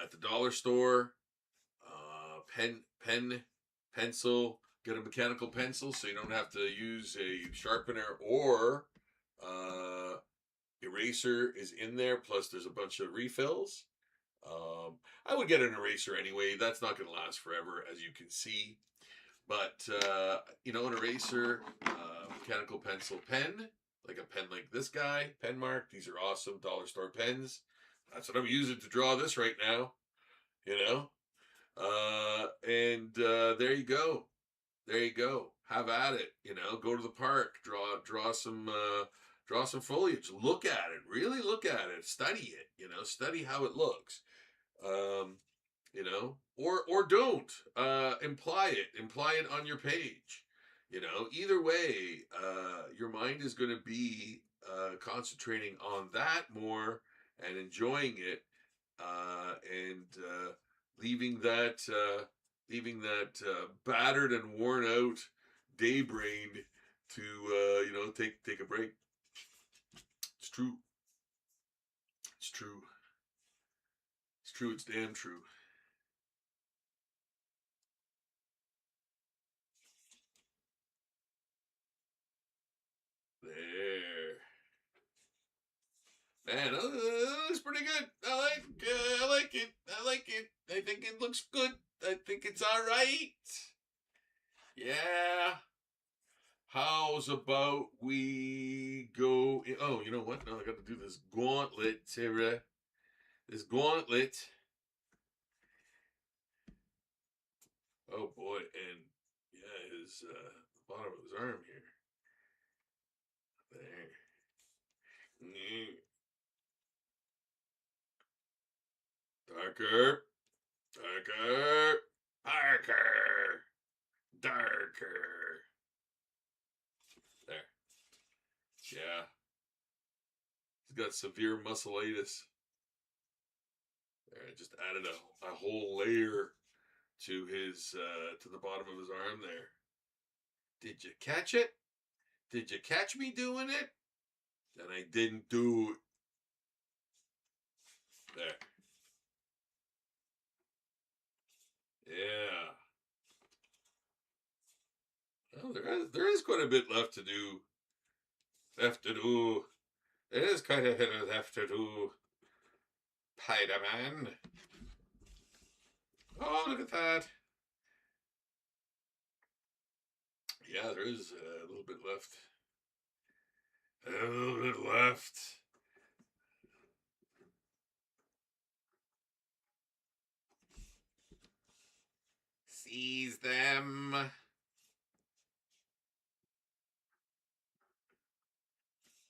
at the dollar store, pencil. Get a mechanical pencil so you don't have to use a sharpener, or uh, eraser is in there. Plus, there's a bunch of refills. I would get an eraser anyway. That's not going to last forever, as you can see. But an eraser, mechanical pencil, pen, like a pen like this guy, Pen Mark. These are awesome dollar store pens. That's what I'm using to draw this right now. You know, and there you go. There you go. Have at it. Go to the park, draw some foliage. Look at it. Really look at it. Study it. Study how it looks. Um, or don't imply it on your page. Either way, your mind is going to be concentrating on that more and enjoying it, and leaving that battered and worn out day brain to take a break. It's true. It's true. It's true. It's damn true. There. Man, that looks pretty good. I like it. I like it. I think it looks good. I think it's all right. Yeah. How's about we go? Oh, you know what? Now I got to do this gauntlet, Sarah. This gauntlet. Oh boy, and yeah, his bottom of his arm here. There. Darker, darker, darker, darker. There. Yeah. He's got severe musculitis. There, I just added a whole layer to his to the bottom of his arm there. Did you catch it? Did you catch me doing it? And I didn't do it. There. Yeah. Well, there is quite a bit left to do. Left to do. There is quite a bit left to do. Spider-Man. Oh, look at that. Yeah, there is a little bit left. A little bit left. Seize them.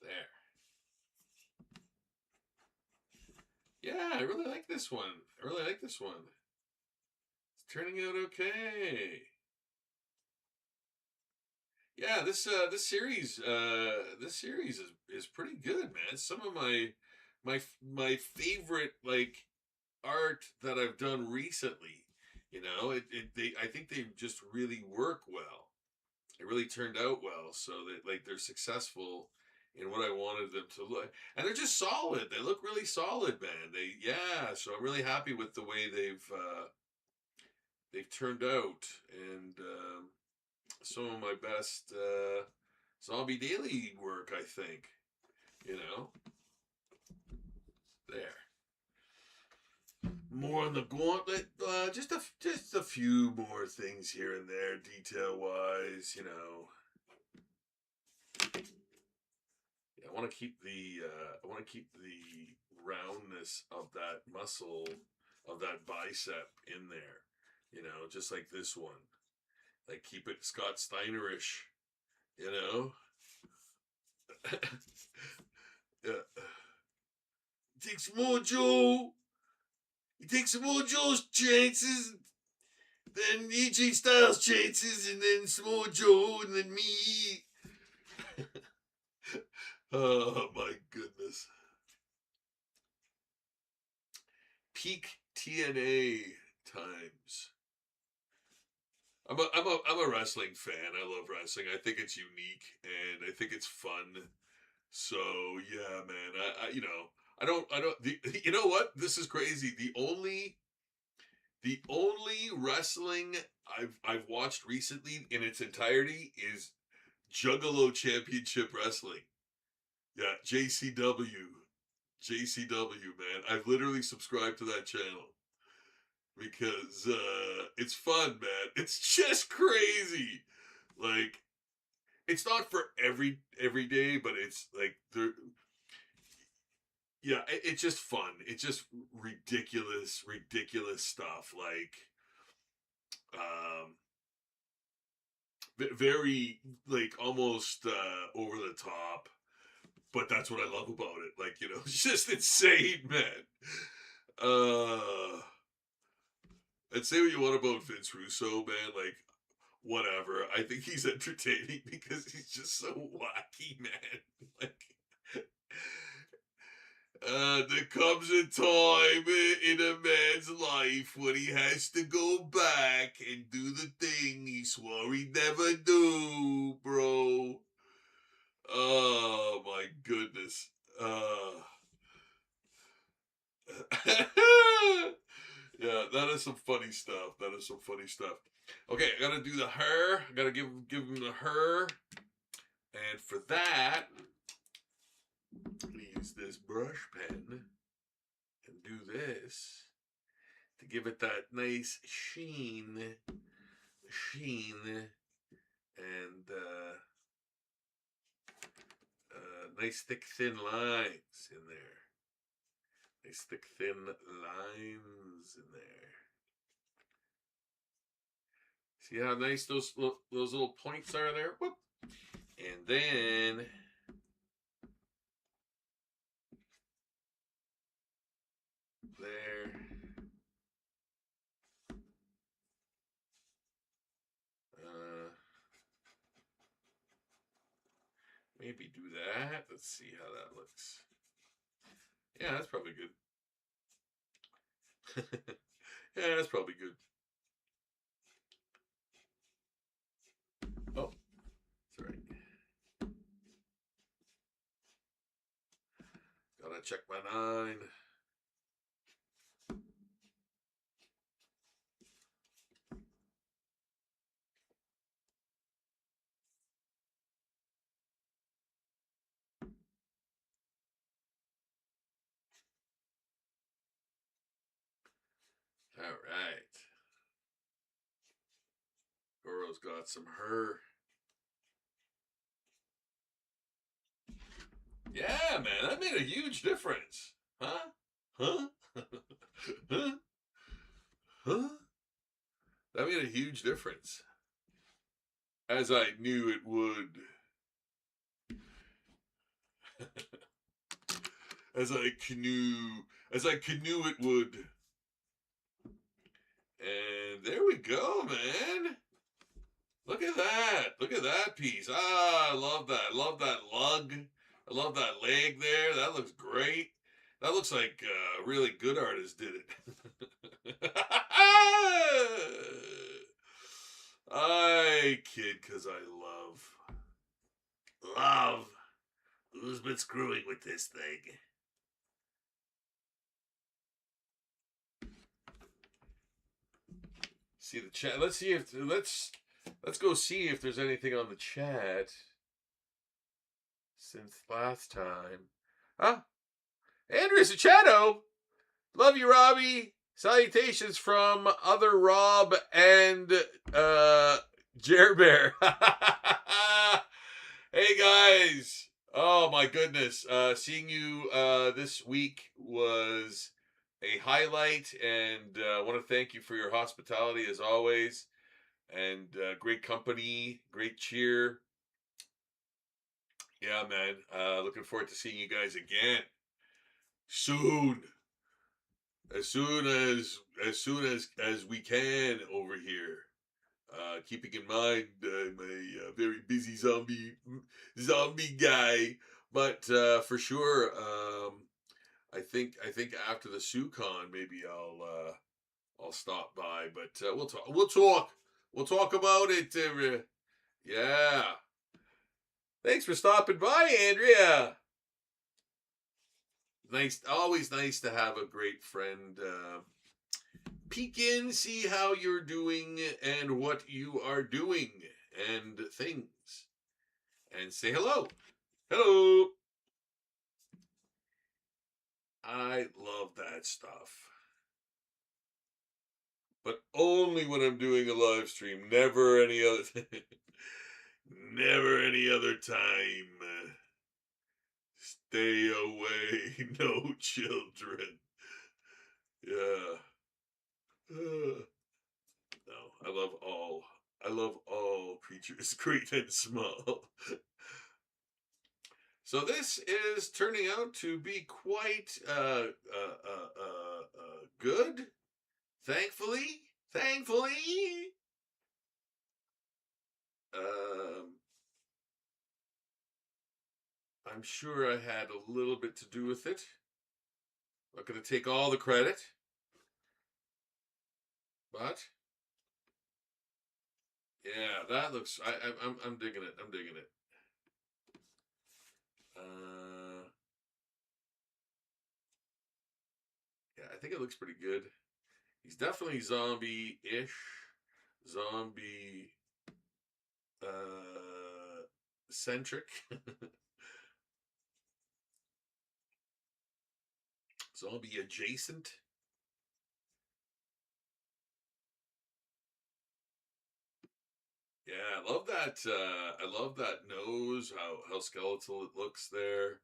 There. Yeah, I really like this one. I really like this one. It's turning out okay. Yeah, this series is pretty good, man. It's some of my favorite like art that I've done recently. I think they just really work well. It really turned out well, so that like they're successful in what I wanted them to look, and they're just solid. They look really solid, man. So I'm really happy with the way they've turned out, and some of my best zombie daily work, I think. You know, there. More on the gauntlet. Just a few more things here and there, detail wise. Yeah, I want to keep the roundness of that muscle of that bicep in there. Just like this one. Like, keep it Scott Steinerish, you know? Yeah. Take some more Joe. You take some more Joe's chances, then AJ Styles chances, and then some more Joe, and then me. Oh my goodness. Peak TNA times. I'm a wrestling fan. I love wrestling. I think it's unique and I think it's fun. So yeah, man. I don't. You know what? This is crazy. The only wrestling I've watched recently in its entirety is Juggalo Championship Wrestling. Yeah, JCW, man. I've literally subscribed to that channel because it's fun, man. It's just crazy. Like, it's not for every day, but it's like yeah, it's just fun. It's just ridiculous stuff. Like, um, very like almost over the top. But that's what I love about it. Like, it's just insane, man. And say what you want about Vince Russo, man. Like, whatever. I think he's entertaining because he's just so wacky, man. Like, there comes a time in a man's life when he has to go back and do the thing he swore he'd never do, bro. Oh my goodness. Yeah, that is some funny stuff. That is some funny stuff. Okay, I gotta do the her. I gotta give him the her. And for that, I'm gonna use this brush pen and do this to give it that nice sheen, and nice thick thin lines in there. Nice thick thin lines in there. See how nice those little points are there? Whoop. And then there. Maybe do that. Let's see how that looks. Yeah, that's probably good. Yeah, that's probably good. Oh, sorry. Gotta check my 9. All right. Goro's got some her. Yeah, man, that made a huge difference. Huh? Huh? Huh? Huh? That made a huge difference. As I knew it would. as I knew it would. And there we go, man. Look at that. Look at that piece. Ah, I love that. I love that lug. I love that leg there. That looks great. That looks like a really good artist did it. I kid because I love. Who's been screwing with this thing? See the chat. Let's go see if there's anything on the chat since last time. Huh? Andrew Sachetto. Love you, Robbie. Salutations from other Rob and Jer Bear. Hey guys. Oh my goodness. Seeing you this week was a highlight, and I want to thank you for your hospitality as always. and great company, great cheer. Yeah, man. Looking forward to seeing you guys again soon. As soon as we can over here. Keeping in mind my very busy zombie guy, but for sure, I think after the SuCon maybe I'll stop by, but we'll talk about it. Yeah, thanks for stopping by, Andrea. Nice, always nice to have a great friend. Peek in, see how you're doing and what you are doing and things, and say hello. Hello. I love that stuff. But only when I'm doing a live stream. Never any other never any other time. Stay away. No children. Yeah. No, I love all creatures, great and small. So this is turning out to be quite good. Thankfully. Um, I'm sure I had a little bit to do with it. Not going to take all the credit, but yeah, that looks. I'm digging it. I'm digging it. Yeah, I think it looks pretty good. He's definitely zombie-ish, zombie centric, zombie adjacent. Yeah, I love that. I love that nose. How skeletal it looks there.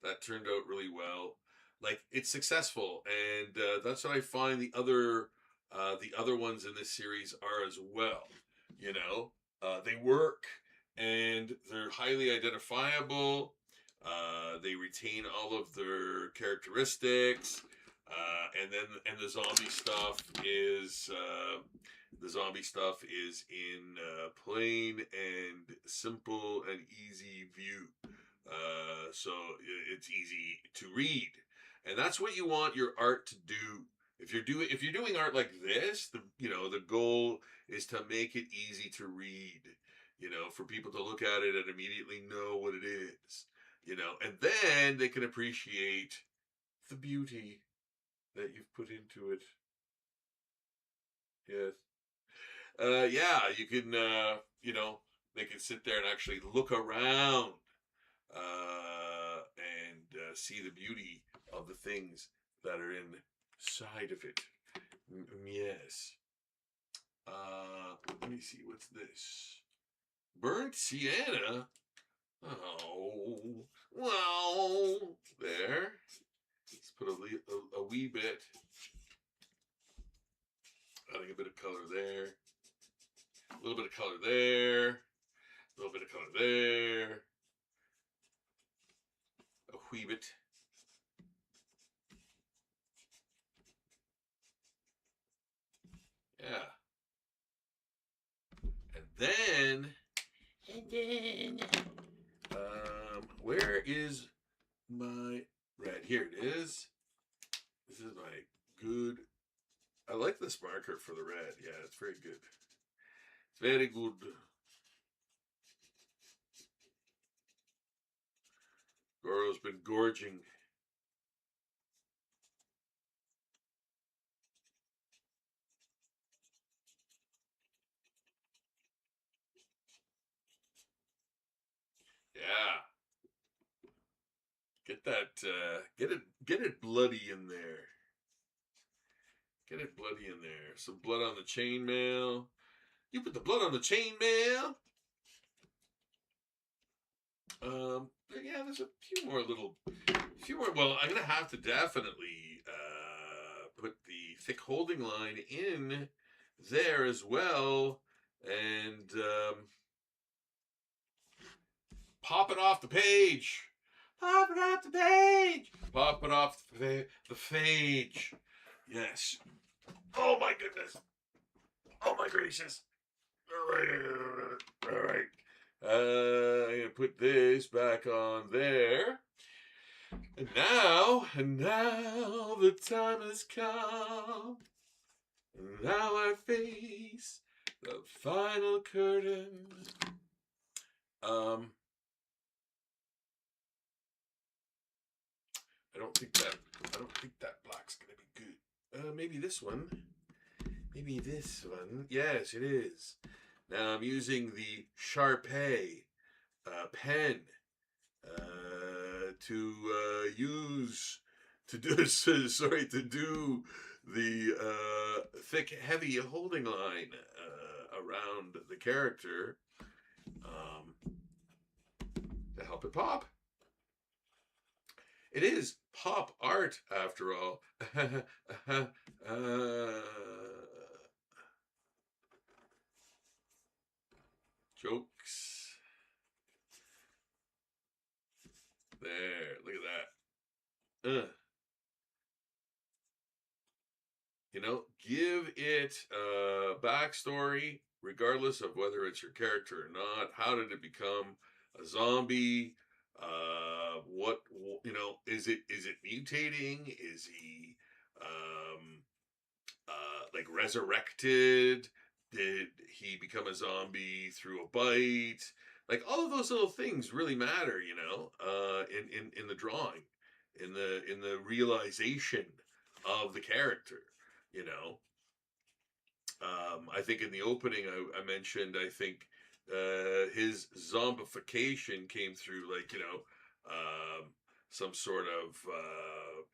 That turned out really well. Like it's successful, and that's what I find the other ones in this series are as well. You know, they work, and they're highly identifiable. They retain all of their characteristics, and the zombie stuff is in plain and simple and easy view. So it's easy to read, and that's what you want your art to do. If you're doing art like this, the goal is to make it easy to read. For people to look at it and immediately know what it is. And then they can appreciate the beauty that you've put into it. Yes. Yeah, you can, they can sit there and actually look around and see the beauty of the things that are inside of it. Yes. Let me see, what's this? Burnt sienna? Oh, well, there. Let's put a wee bit, adding a bit of color there. A little bit of color there. A little bit of color there. A wee bit. Yeah. And then, where is my red? Here it is. This is my good. I like this marker for the red. Yeah, it's very good. It's very good. Goro's been gorging. Yeah. Get that, get it bloody in there. Get it bloody in there. Some blood on the chainmail. You put the blood on the chainmail. Yeah, there's a few more. Well, I'm gonna have to definitely put the thick holding line in there as well, and pop it off the page. Pop it off the page. Pop it off the page. Yes. Oh my goodness. Oh my gracious. All right. I'm gonna put this back on there. And now the time has come. And now I face the final curtain. I don't think that black's gonna be good. Maybe this one. Maybe this one. Yes, it is. Now I'm using the Sharpay pen to use to do to do the thick, heavy holding line around the character to help it pop. It is pop art, after all. Jokes. There, look at that. You know, give it a backstory, regardless of whether it's your character or not. How did it become a zombie? What, you know, is it mutating? Is he like resurrected? Did he become a zombie through a bite? Like all of those little things really matter, you know, in the drawing, in the realization of the character, you know. I think in the opening I mentioned, I think his zombification came through, like, you know, some sort of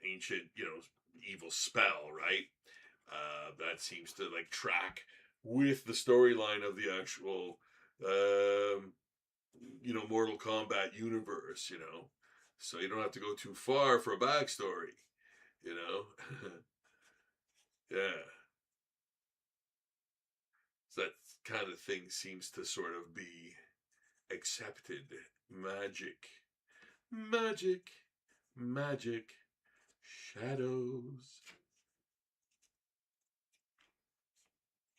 ancient, you know, evil spell, right? That seems to like track with the storyline of the actual, you know, Mortal Kombat universe, you know. So you don't have to go too far for a backstory, you know. Yeah. So that kind of thing seems to sort of be accepted. Magic. Magic. Magic. Shadows.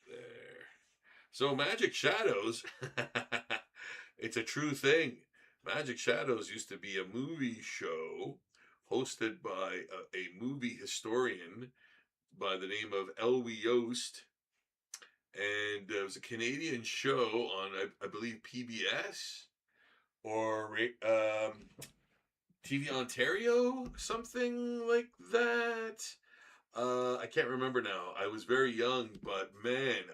There. So Magic Shadows, it's a true thing. Magic Shadows used to be a movie show hosted by a movie historian by the name of Elwie Yost. And it was a Canadian show on, I believe, PBS or TV Ontario, something like that. I can't remember now. I was very young, but man,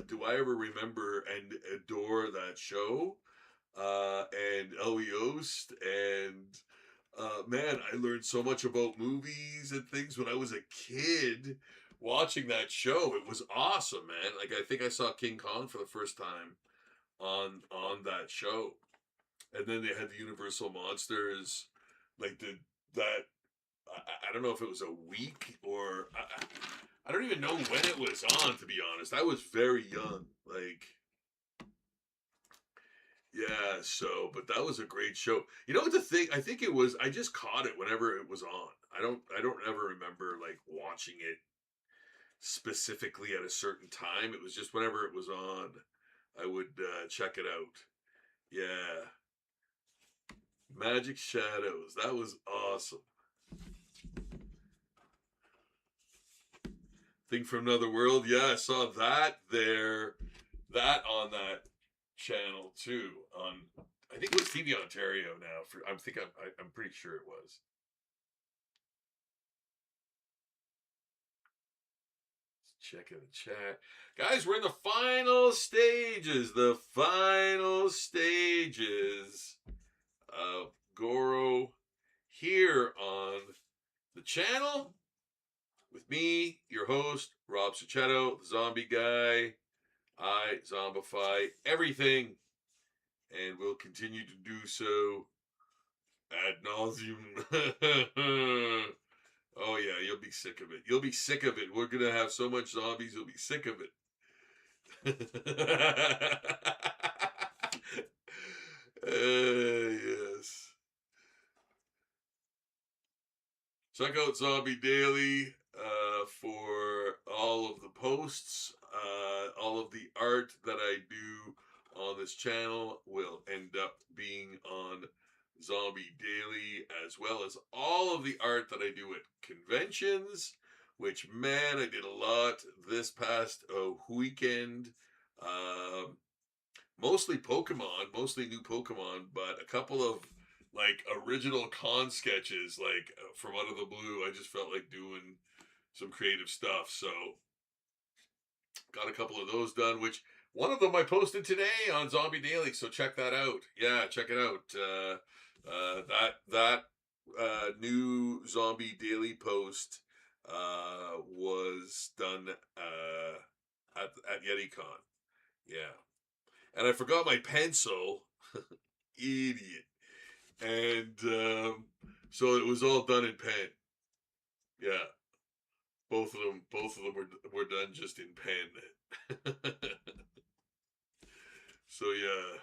do I ever remember and adore that show. And Ellie Yost, and man, I learned so much about movies and things when I was a kid watching that show. It was awesome, man. Like, I think I saw King Kong for the first time on that show. And then they had the Universal Monsters, like that. I don't know if it was a week or I don't even know when it was on. To be honest, I was very young. Like, yeah. So, but that was a great show. You know what the thing? I think it was. I just caught it whenever it was on. I don't ever remember like watching it specifically at a certain time. It was just whenever it was on, I would check it out. Yeah. Magic Shadows. That was awesome. Thing from Another World. Yeah, I saw that there. That on that channel too. On, I think it was TV Ontario now. I'm pretty sure it was. Check in the chat. Guys, we're in the final stages. The final stages of Goro here on the channel with me, your host, Rob Sachetto, the zombie guy. I zombify everything, and will continue to do so ad nauseum. Oh yeah, you'll be sick of it. You'll be sick of it. We're gonna have so much zombies, you'll be sick of it. Yes. Check out Zombie Daily for all of the posts. All of the art that I do on this channel will end up being on Zombie Daily, as well as all of the art that I do at conventions, which, man, I did a lot this past weekend. Mostly Pokemon, mostly new Pokemon, but a couple of like original con sketches, like from out of the blue. I just felt like doing some creative stuff, so got a couple of those done. Which one of them I posted today on Zombie Daily, so check that out. Yeah, check it out. That new Zombie Daily post was done at YetiCon. Yeah. And I forgot my pencil, idiot. And so it was all done in pen. Yeah, both of them were done just in pen. So yeah,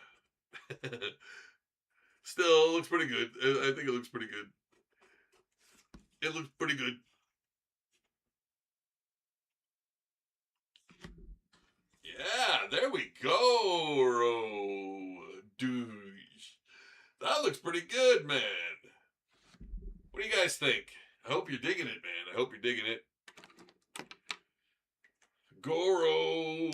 still looks pretty good. I think it looks pretty good. It looks pretty good. Yeah, there we go, douche. That looks pretty good, man. What do you guys think? I hope you're digging it, man. I hope you're digging it. Goro.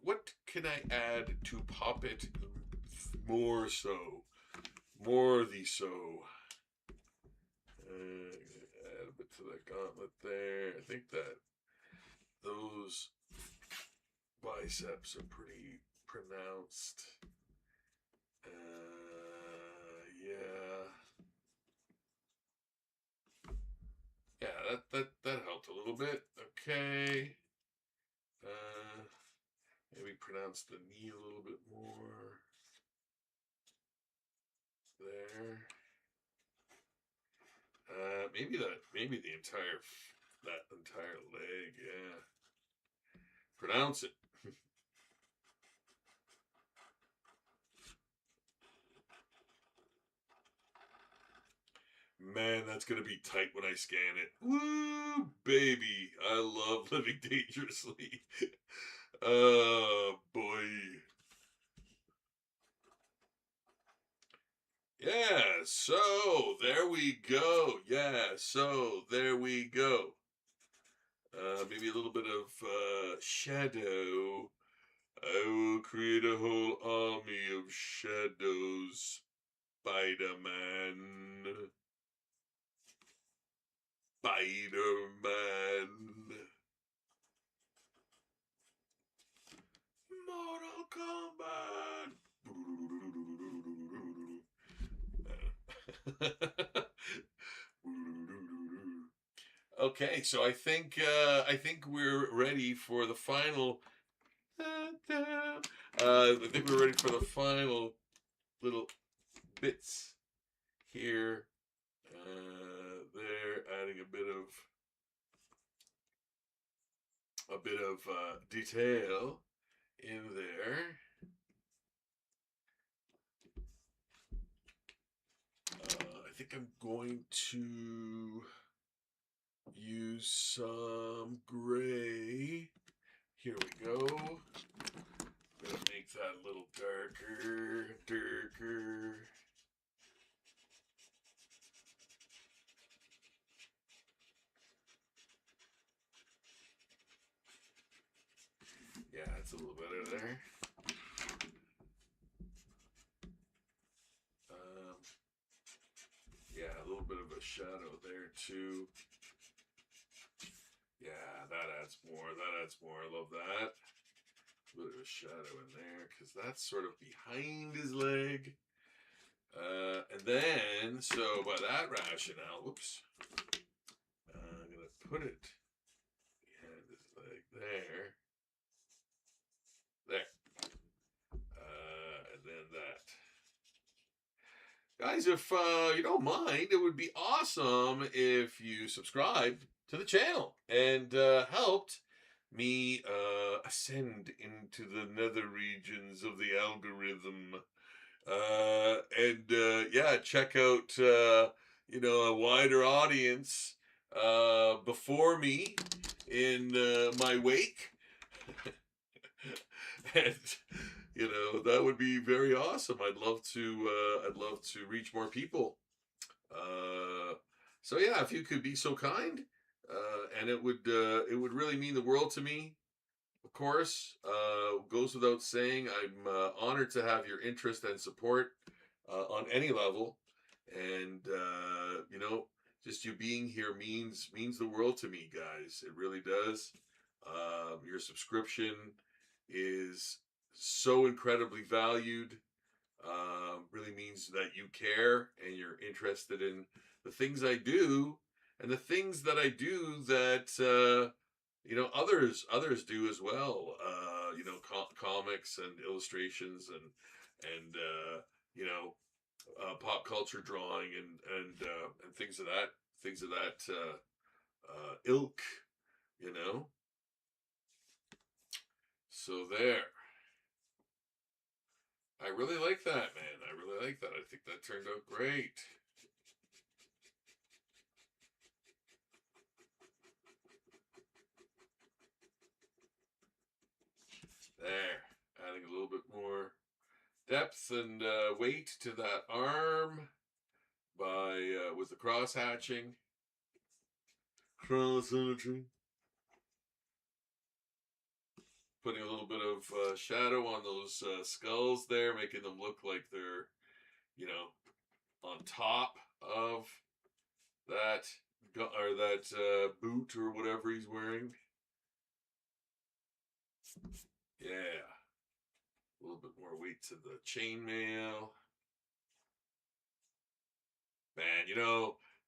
What can I add to pop it more so? More the so. Add a bit to the gauntlet there. I think that those biceps are pretty pronounced. Yeah. Yeah, that helped a little bit. Okay. Maybe pronounce the knee a little bit more. There. Maybe the entire leg. Yeah. Pronounce it. Man, that's gonna be tight when I scan it. Woo, baby! I love living dangerously. Oh boy. Yeah, so there we go. Yeah, so there we go. Maybe a little bit of shadow. I will create a whole army of shadows, Spider-Man. Spider-Man. Mortal Kombat. Okay, so I think we're ready for the final. I think we're ready for the final little bits here. There, adding a bit of detail in there. I think I'm going to use some gray. Here we go. Gonna make that a little darker. Yeah, it's a little better there. Yeah, a little bit of a shadow there too. Yeah, that adds more. I love that. A bit of a shadow in there because that's sort of behind his leg. And then, so by that rationale, whoops, I'm going to put it behind his leg there. There. And then that. Guys, if you don't mind, it would be awesome if you subscribed to the channel and helped me ascend into the nether regions of the algorithm. Yeah, check out a wider audience before me in my wake. And that would be very awesome. I'd love to reach more people. So yeah, if you could be so kind, and it would really mean the world to me. Of course, goes without saying, I'm honored to have your interest and support on any level, and just you being here means the world to me, guys. It really does. Your subscription is so incredibly valued. Really means that you care and you're interested in the things I do, and the things that I do that others do as well. Comics and illustrations and pop culture drawing and things of that ilk. You know, so there. I really like that, man. I really like that. I think that turned out great. There. Adding a little bit more depth and weight to that arm with the cross hatching. Cross hatching. Putting a little bit of shadow on those skulls there, making them look like they're, on top of that boot or whatever he's wearing. Yeah. A little bit more weight to the chainmail. Man,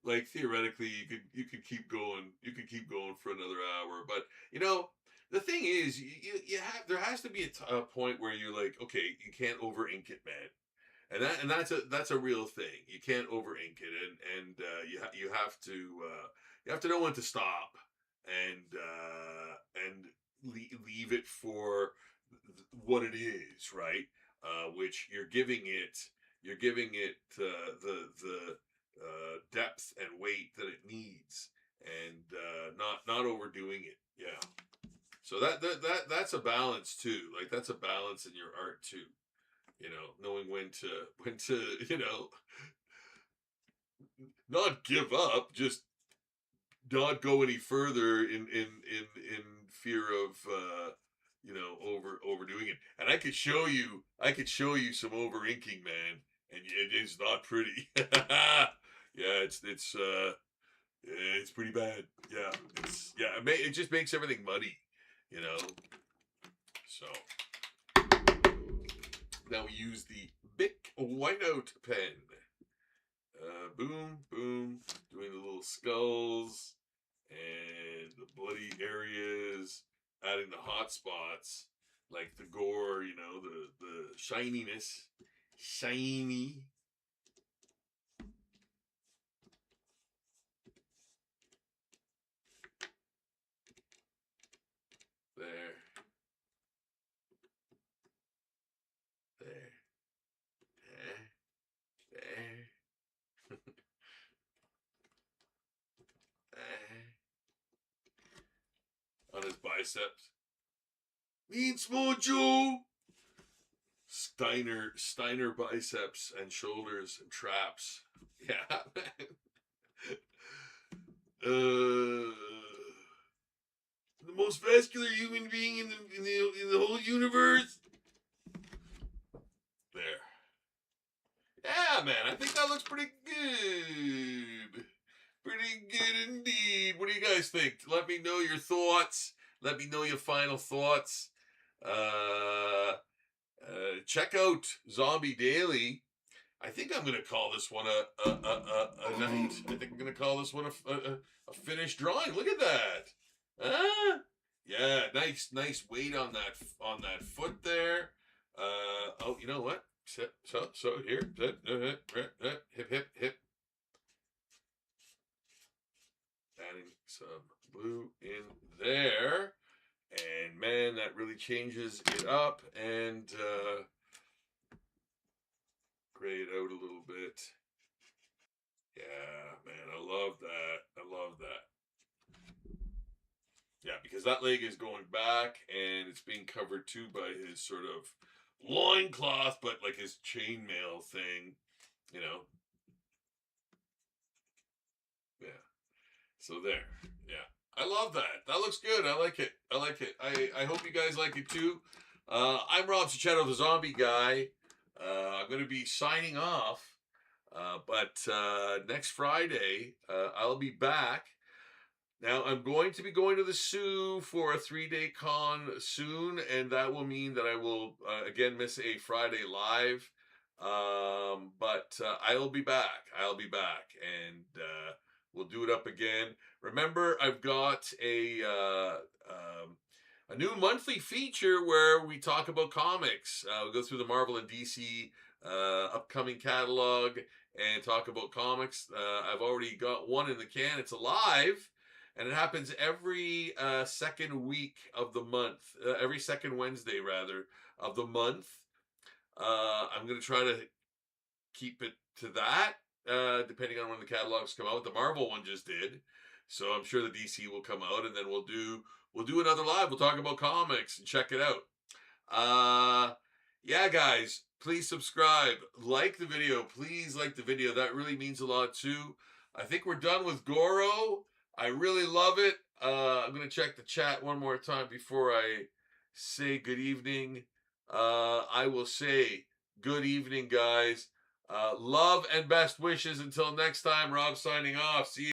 like theoretically you could keep going. You could keep going for another hour, but the thing is, there has to be a point where you're like, okay, you can't over ink it, man, and that's a real thing. You can't over ink it, and you have to know when to stop and leave it for what it is, right? Which you're giving it the depth and weight that it needs, and not overdoing it. Yeah. So that's a balance too. Like that's a balance in your art too. Knowing when to not give up, just not go any further in fear of overdoing it. And I could show you some over inking, man, and it is not pretty. Yeah, it's pretty bad. Yeah, it just makes everything muddy, So now we use the Bic whiteout pen. Boom, boom, doing the little skulls and the bloody areas, adding the hot spots like the gore, the shininess, shiny. There. On his biceps. Mean Small Joe! Steiner biceps and shoulders and traps. Yeah, man. The most vascular human being in the whole universe. There. Yeah, man, I think that looks pretty good. Pretty good indeed. What do you guys think? Let me know your thoughts. Let me know your final thoughts. Check out Zombie Daily. I think I'm going to call this one a night. I think I'm going to call this one a finished drawing. Look at that. Huh? Yeah, nice weight on that foot there. Oh, you know what? So here, hip. Adding some changes it up and gray it out a little bit. Yeah, man, I love that. I love that. Yeah, because that leg is going back and it's being covered too by his sort of loincloth, but like his chainmail thing, you know. Yeah. So there. Yeah. I love that. That looks good. I like it. I like it. I hope you guys like it too. I'm Rob Cicetto, the zombie guy. I'm going to be signing off. But next Friday, I'll be back. Now, I'm going to be going to the zoo for a 3-day con soon, and that will mean that I will, again, miss a Friday live. But I'll be back. I'll be back, and we'll do it up again. Remember, I've got a new monthly feature where we talk about comics. We'll go through the Marvel and DC upcoming catalog and talk about comics. I've already got one in the can. It's alive. And it happens every second week of the month, every second Wednesday, rather, of the month. I'm going to try to keep it to that, depending on when the catalogs come out. The Marvel one just did, so I'm sure the DC will come out, and then we'll do another live. We'll talk about comics and check it out. Yeah, guys, please subscribe, like the video. Please like the video. That really means a lot too. I think we're done with Goro. I really love it. I'm going to check the chat one more time before I say good evening. I will say good evening, guys. Love and best wishes until next time. Rob signing off. See you.